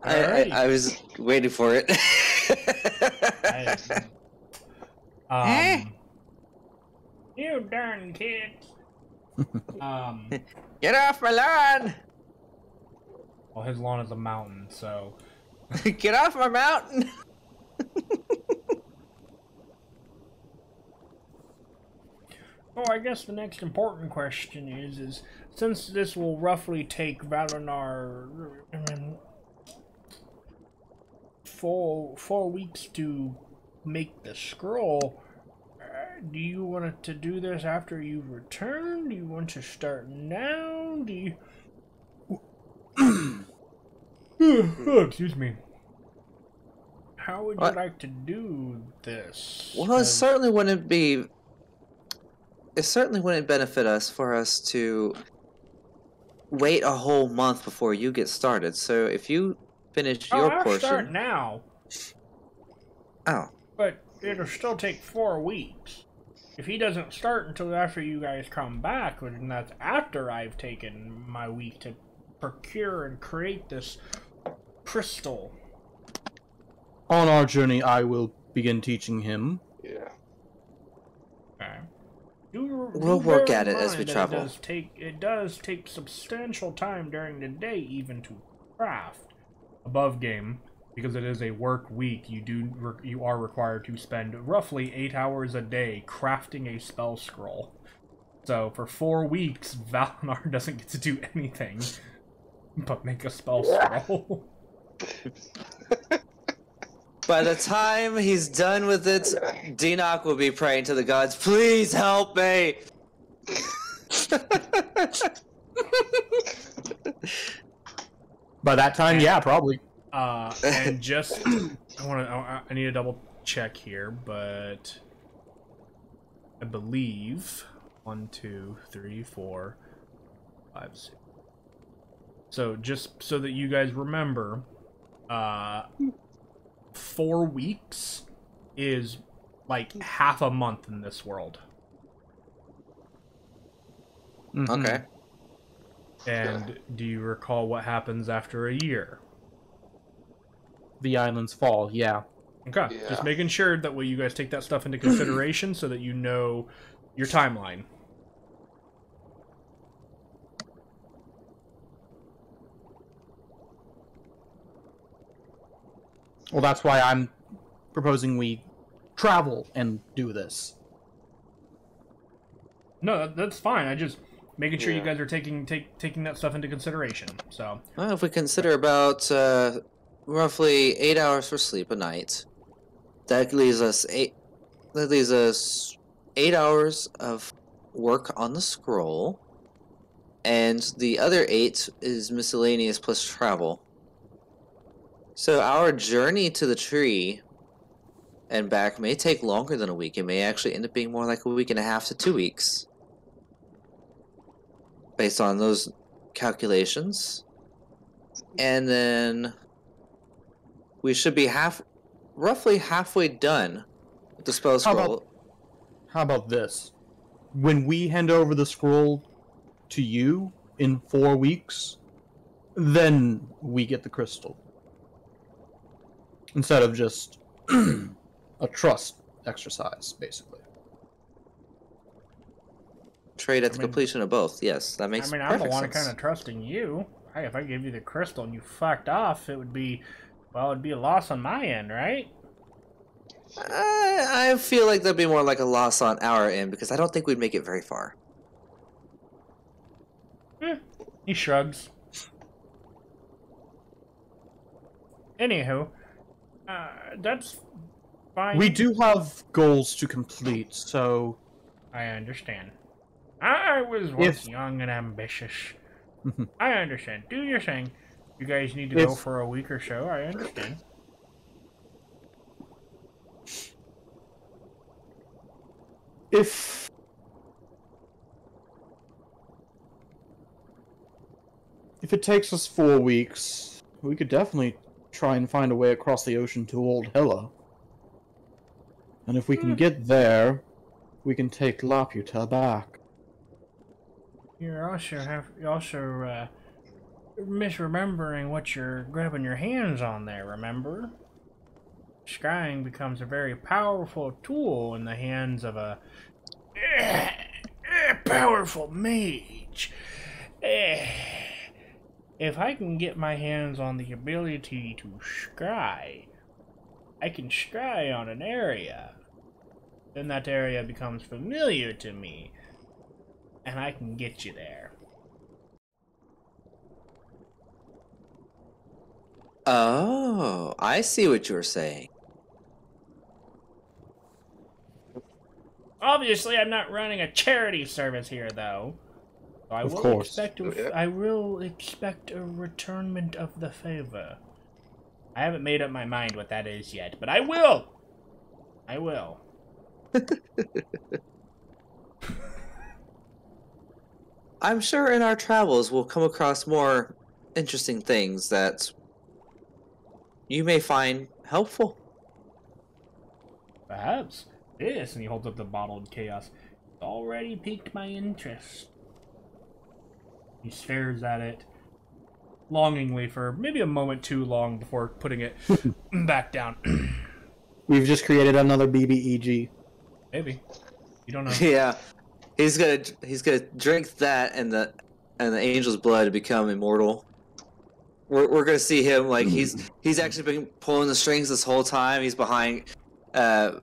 C: I was waiting for it.
A: You darn kids.
C: Get off my lawn!
A: Well, his lawn is a mountain, so...
C: Get off my mountain!
A: Oh, I guess the next important question is since this will roughly take Valinar 4 weeks to make the scroll, do you want to do this after you return? Do you want to start now? Do you... Oh, excuse me. How would you like to do this?
C: Well, it certainly wouldn't benefit us for us to wait a whole month before you get started. So if you finish your
A: I'll
C: portion...
A: start now.
C: Oh.
A: But it'll still take 4 weeks. If he doesn't start until after you guys come back, then that's after I've taken my week to procure and create this crystal.
B: On our journey, I will begin teaching him.
D: Yeah.
A: Okay.
C: We'll work at it as we travel.
A: It does take substantial time during the day even to craft. Above game, because it is a work week, you are required to spend roughly 8 hours a day crafting a spell scroll. So for 4 weeks, Valinar doesn't get to do anything. But make a spell scroll.
C: By the time he's done with it, Denoch will be praying to the gods, please help me!
B: By that time, yeah, probably.
A: And just, I need to double check here, but I believe 1, 2, 3, 4, 5, 6. So just so that you guys remember, 4 weeks is like half a month in this world.
C: Okay.
A: And do you recall what happens after a year?
B: The islands fall, yeah.
A: Okay,
D: Yeah.
A: just making sure that you guys take that stuff into consideration so that you know your timeline.
B: Well, that's why I'm proposing we travel and do this.
A: No, that's fine. I just making sure you
D: Yeah.
A: guys are taking that stuff into consideration. So
C: Well, if we consider about roughly 8 hours for sleep a night, that leaves us 8 hours of work on the scroll, and the other 8 is miscellaneous plus travel. So our journey to the tree and back may take longer than a week. It may actually end up being more like a week and a half to 2 weeks, based on those calculations. And then we should be roughly halfway done with the spell scroll.
B: How about this? When we hand over the scroll to you in 4 weeks, then we get the crystal. Instead of just a trust exercise, basically.
C: Trade at the completion of both. Yes, that makes
A: I'm the
C: perfect
A: one
C: sense.
A: kind of trusting you. Hey, if I gave you the crystal and you fucked off, it'd be a loss on my end, right?
C: I feel like that'd be more like a loss on our end, because I don't think we'd make it very far.
A: He shrugs. Anywho, that's fine.
B: We do have goals to complete, so...
A: I understand. I was once young and ambitious. I understand. Do your thing. You guys need to go for a week or so. I understand.
B: If it takes us 4 weeks, we could definitely try and find a way across the ocean to Old Hela. And if we can get there, we can take Laputa back.
A: You're also misremembering what you're grabbing your hands on there, remember? Scrying becomes a very powerful tool in the hands of a powerful mage. If I can get my hands on the ability to scry, I can scry on an area. Then that area becomes familiar to me, and I can get you there.
C: Oh, I see what you're saying.
A: Obviously, I'm not running a charity service here, though. So I will expect a returnment of the favor. I haven't made up my mind what that is yet, but I will. I will.
C: I'm sure in our travels we'll come across more interesting things that you may find helpful.
A: Perhaps. This, and he holds up the bottled chaos, already piqued my interest. He stares at it longingly for maybe a moment too long before putting it back down.
B: We've just created another BBEG.
A: Maybe. You don't know.
C: Yeah, he's gonna drink that and the angel's blood to become immortal. We're gonna see him like he's actually been pulling the strings this whole time. He's behind the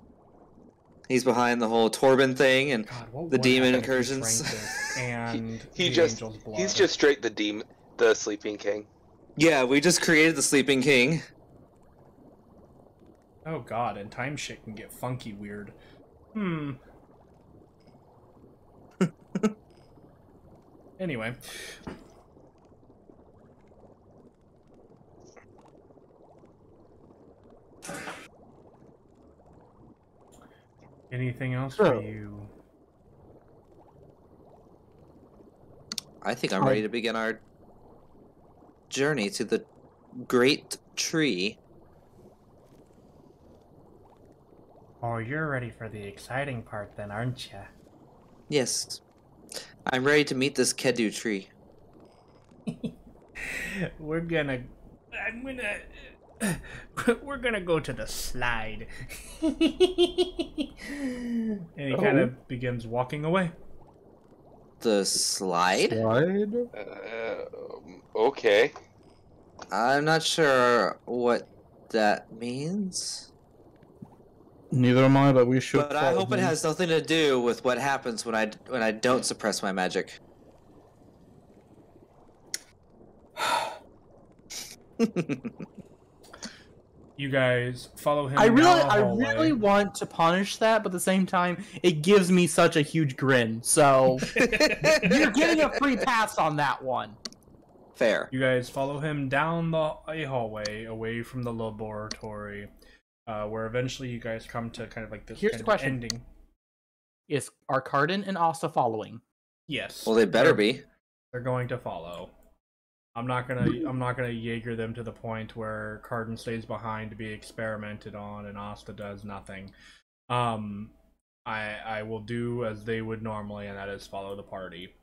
C: whole Torben thing and
A: God,
C: the demon incursions.
A: And
D: he's just straight the The Sleeping King.
C: Yeah, we just created the Sleeping King.
A: Oh god, and time shit can get funky weird. Anyway. Anything else for you?
C: I think I'm ready to begin our journey to the great tree.
A: Oh, you're ready for the exciting part then, aren't you?
C: Yes. I'm ready to meet this Kedu tree.
A: We're gonna go to the slide. And he kind of begins walking away.
C: The slide?
D: Okay.
C: I'm not sure what that means.
B: Neither am I, but we should.
C: But I hope it has nothing to do with what happens when I don't suppress my magic.
A: You guys follow him.
B: I
A: down the
B: really want to punish that, but at the same time, it gives me such a huge grin. So you're getting a free pass on that one.
C: Fair.
A: You guys follow him down a hallway away from the laboratory, where eventually you guys come to kind of like this kind of ending.
B: Are Cardin and Asta following?
A: Yes.
C: Well, they better be.
A: They're going to follow. I'm not gonna Jaeger them to the point where Cardin stays behind to be experimented on and Asta does nothing. I will do as they would normally, and that is follow the party.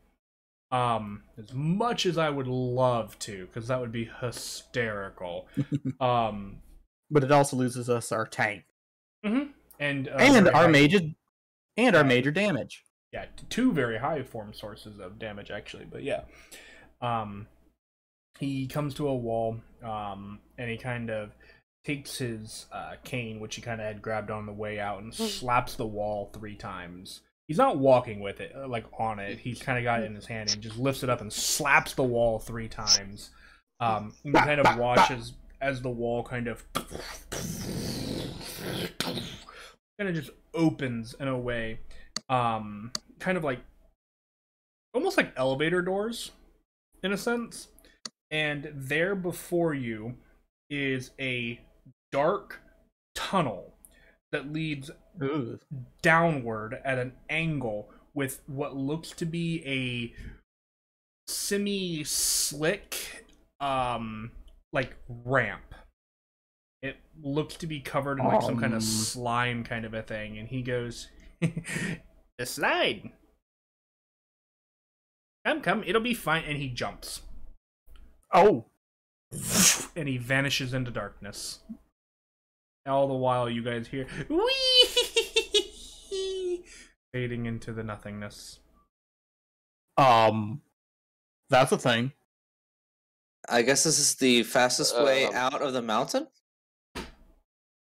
A: As much as I would love to, because that would be hysterical.
B: But it also loses us our tank.
A: And
B: our major damage.
A: Yeah, two very high form sources of damage actually, but yeah. He comes to a wall, and he kind of takes his cane, which he kind of had grabbed on the way out, and slaps the wall 3 times. He's not walking with it, like on it. He's kind of got it in his hand, and he just lifts it up and slaps the wall 3 times. You kind of watch as the wall kind of just opens in a way, kind of like almost like elevator doors, in a sense. And there before you is a dark tunnel that leads downward at an angle with what looks to be a semi-slick, like ramp. It looks to be covered in like some kind of slime kind of a thing. And he goes, "The slide. Come, it'll be fine." And he jumps.
B: Oh.
A: And he vanishes into darkness. All the while you guys hear wee fading into the nothingness.
B: That's a thing.
C: I guess this is the fastest way out of the mountain?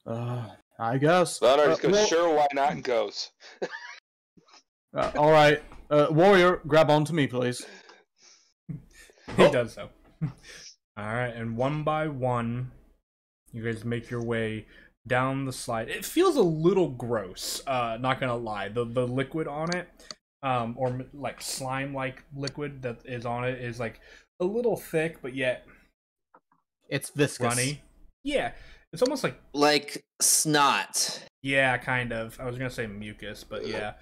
B: I guess.
D: Leonard just goes, sure, why not, and goes.
B: Alright. Warrior, grab onto me, please.
A: He does so. Alright, and one by one, you guys make your way down the slide. It feels a little gross, not gonna lie. The liquid on it, or like slime-like liquid that is on it is like a little thick, but yet
B: it's viscous.
A: Runny. Yeah, it's almost
C: like snot.
A: Yeah, kind of. I was gonna say mucus, but yeah.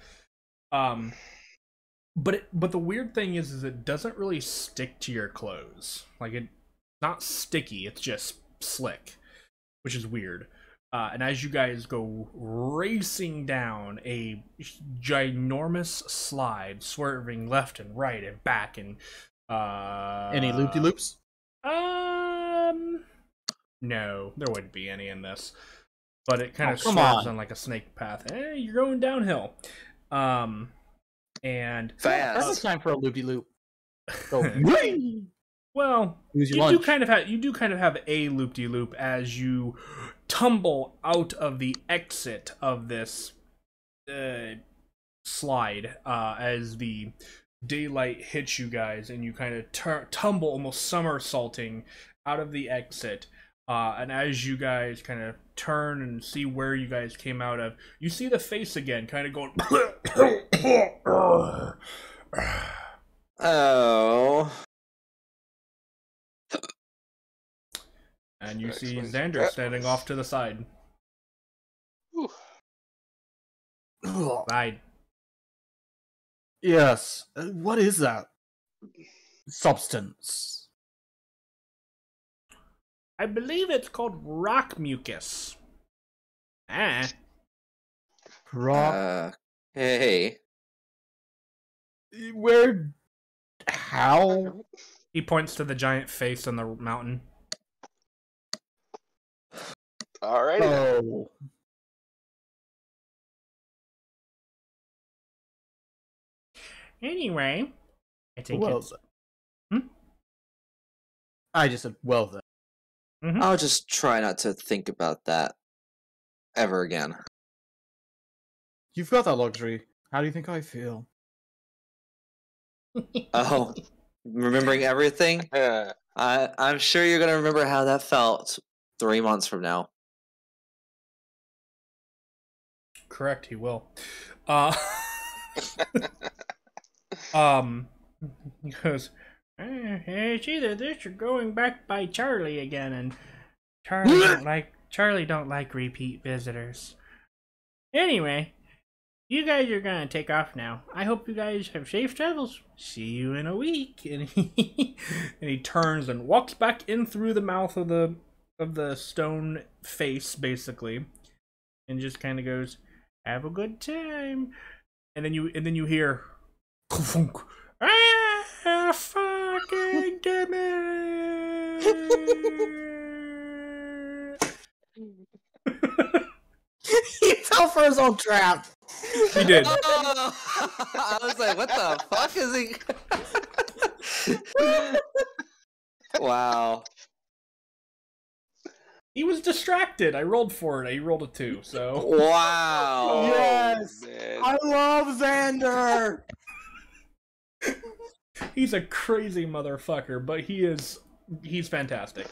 A: But the weird thing is it doesn't really stick to your clothes. Like it's not sticky, it's just slick, which is weird. And as you guys go racing down a ginormous slide, swerving left and right and back, and
B: any loop-de-loops?
A: No, there wouldn't be any in this. But it kind of swerves on like a snake path. You're going downhill. And
B: fast. It's time for a loop-de-loop.
A: Well, you do kind of have a loop-de-loop as you tumble out of the exit of this slide, as the daylight hits you guys, and you kind of tumble, almost somersaulting out of the exit. And as you guys kind of turn and see where you guys came out of, you see the face again, kind of going.
C: Oh.
A: And you see Xander standing off to the side. Side.
B: Yes. What is that substance?
A: I believe it's called rock mucus.
B: Rock.
C: Hey.
B: Where? How?
A: He points to the giant face on the mountain.
D: All right.
B: Oh.
A: Anyway, I think
B: Well
A: it's...
B: I just said, well then.
A: Mm-hmm.
C: I'll just try not to think about that ever again.
B: You've got that luxury. How do you think I feel?
C: Oh, remembering everything? I'm sure you're going to remember how that felt 3 months from now.
A: Correct, he will. He goes, it's either this or going back by Charlie again, and Charlie don't like repeat visitors. Anyway, you guys are gonna take off now. I hope you guys have safe travels. See you in a week. And he turns and walks back in through the mouth of the stone face, basically, and just kind of goes, "Have a good time." And then you hear, "Ah, fucking damn it!"
B: He fell for his own trap.
A: He did.
C: Oh, I was like, what the fuck is he? Wow.
A: He was distracted. I rolled for it. He rolled a 2, so.
C: Wow.
B: Yes!
D: Man.
B: I love Xander!
A: He's a crazy motherfucker, but he's fantastic.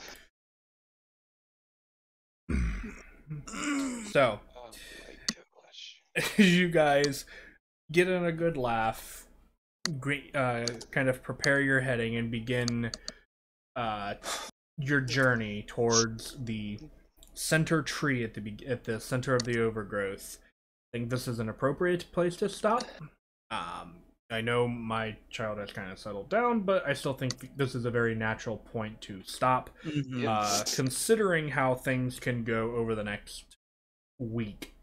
A: So,
D: Oh my gosh.
A: you guys get in a good laugh, kind of prepare your heading, and begin your journey towards the center tree at the center of the overgrowth. I think this is an appropriate place to stop. I know my child has kind of settled down, but I still think this is a very natural point to stop, considering how things can go over the next week,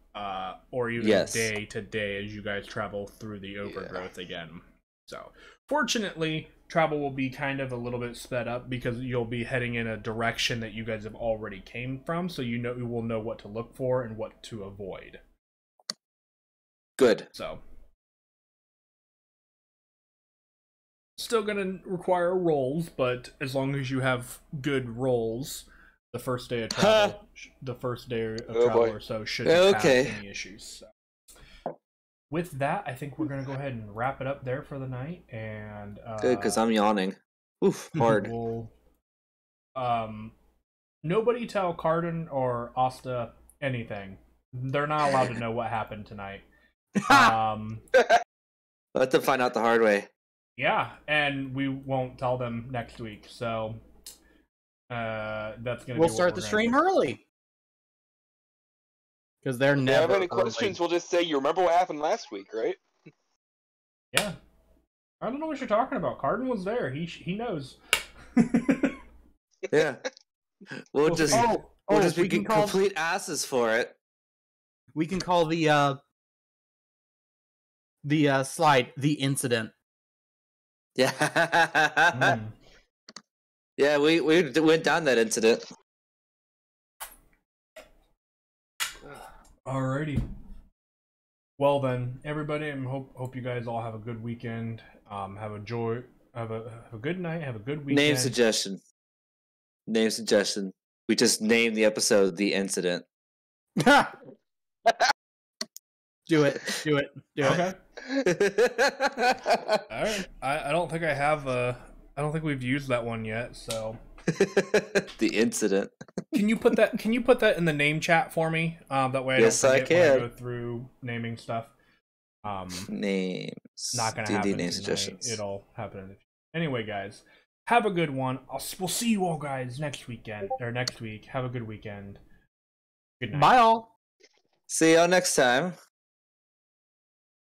A: or even day to day as you guys travel through the overgrowth again. So, fortunately, travel will be kind of a little bit sped up because you'll be heading in a direction that you guys have already came from, so you will know what to look for and what to avoid.
C: Good.
A: So, still gonna require rolls, but as long as you have good rolls, the first day of travel, or so shouldn't have any issues. So. With that, I think we're gonna go ahead and wrap it up there for the night. And
C: good, because I'm yawning. Oof, hard.
A: Nobody tell Cardin or Asta anything. They're not allowed to know what happened tonight.
C: Let them find out the hard way.
A: Yeah, and we won't tell them next week, so that's gonna.
B: We'll start the stream early because they're never.
D: If you have any
B: early.
D: questions, we'll just say, "You remember what happened last week, right?"
A: Yeah, I don't know what you're talking about. Cardin was there. He knows.
C: Yeah, we'll just be complete asses for it.
B: We can call the slide the incident.
C: Yeah. Yeah, we went down that incident.
A: Alrighty. Well then, everybody, I hope you guys all have a good weekend. Have a good night. Have a good weekend.
C: Name suggestion. We just named the episode "The Incident."
B: Do it.
A: Okay. All right. I don't think I have I don't think we've used that one yet. So.
C: The incident.
A: Can you put that in the name chat for me? That way I don't forget when I go through naming stuff.
C: Names.
A: Not gonna happen
C: name
A: tonight.
C: suggestions.
A: It'll happen in the future. Anyway, guys, have a good one. We'll see you all guys next week. Have a good weekend. Good night.
B: Bye all.
C: See y'all next time.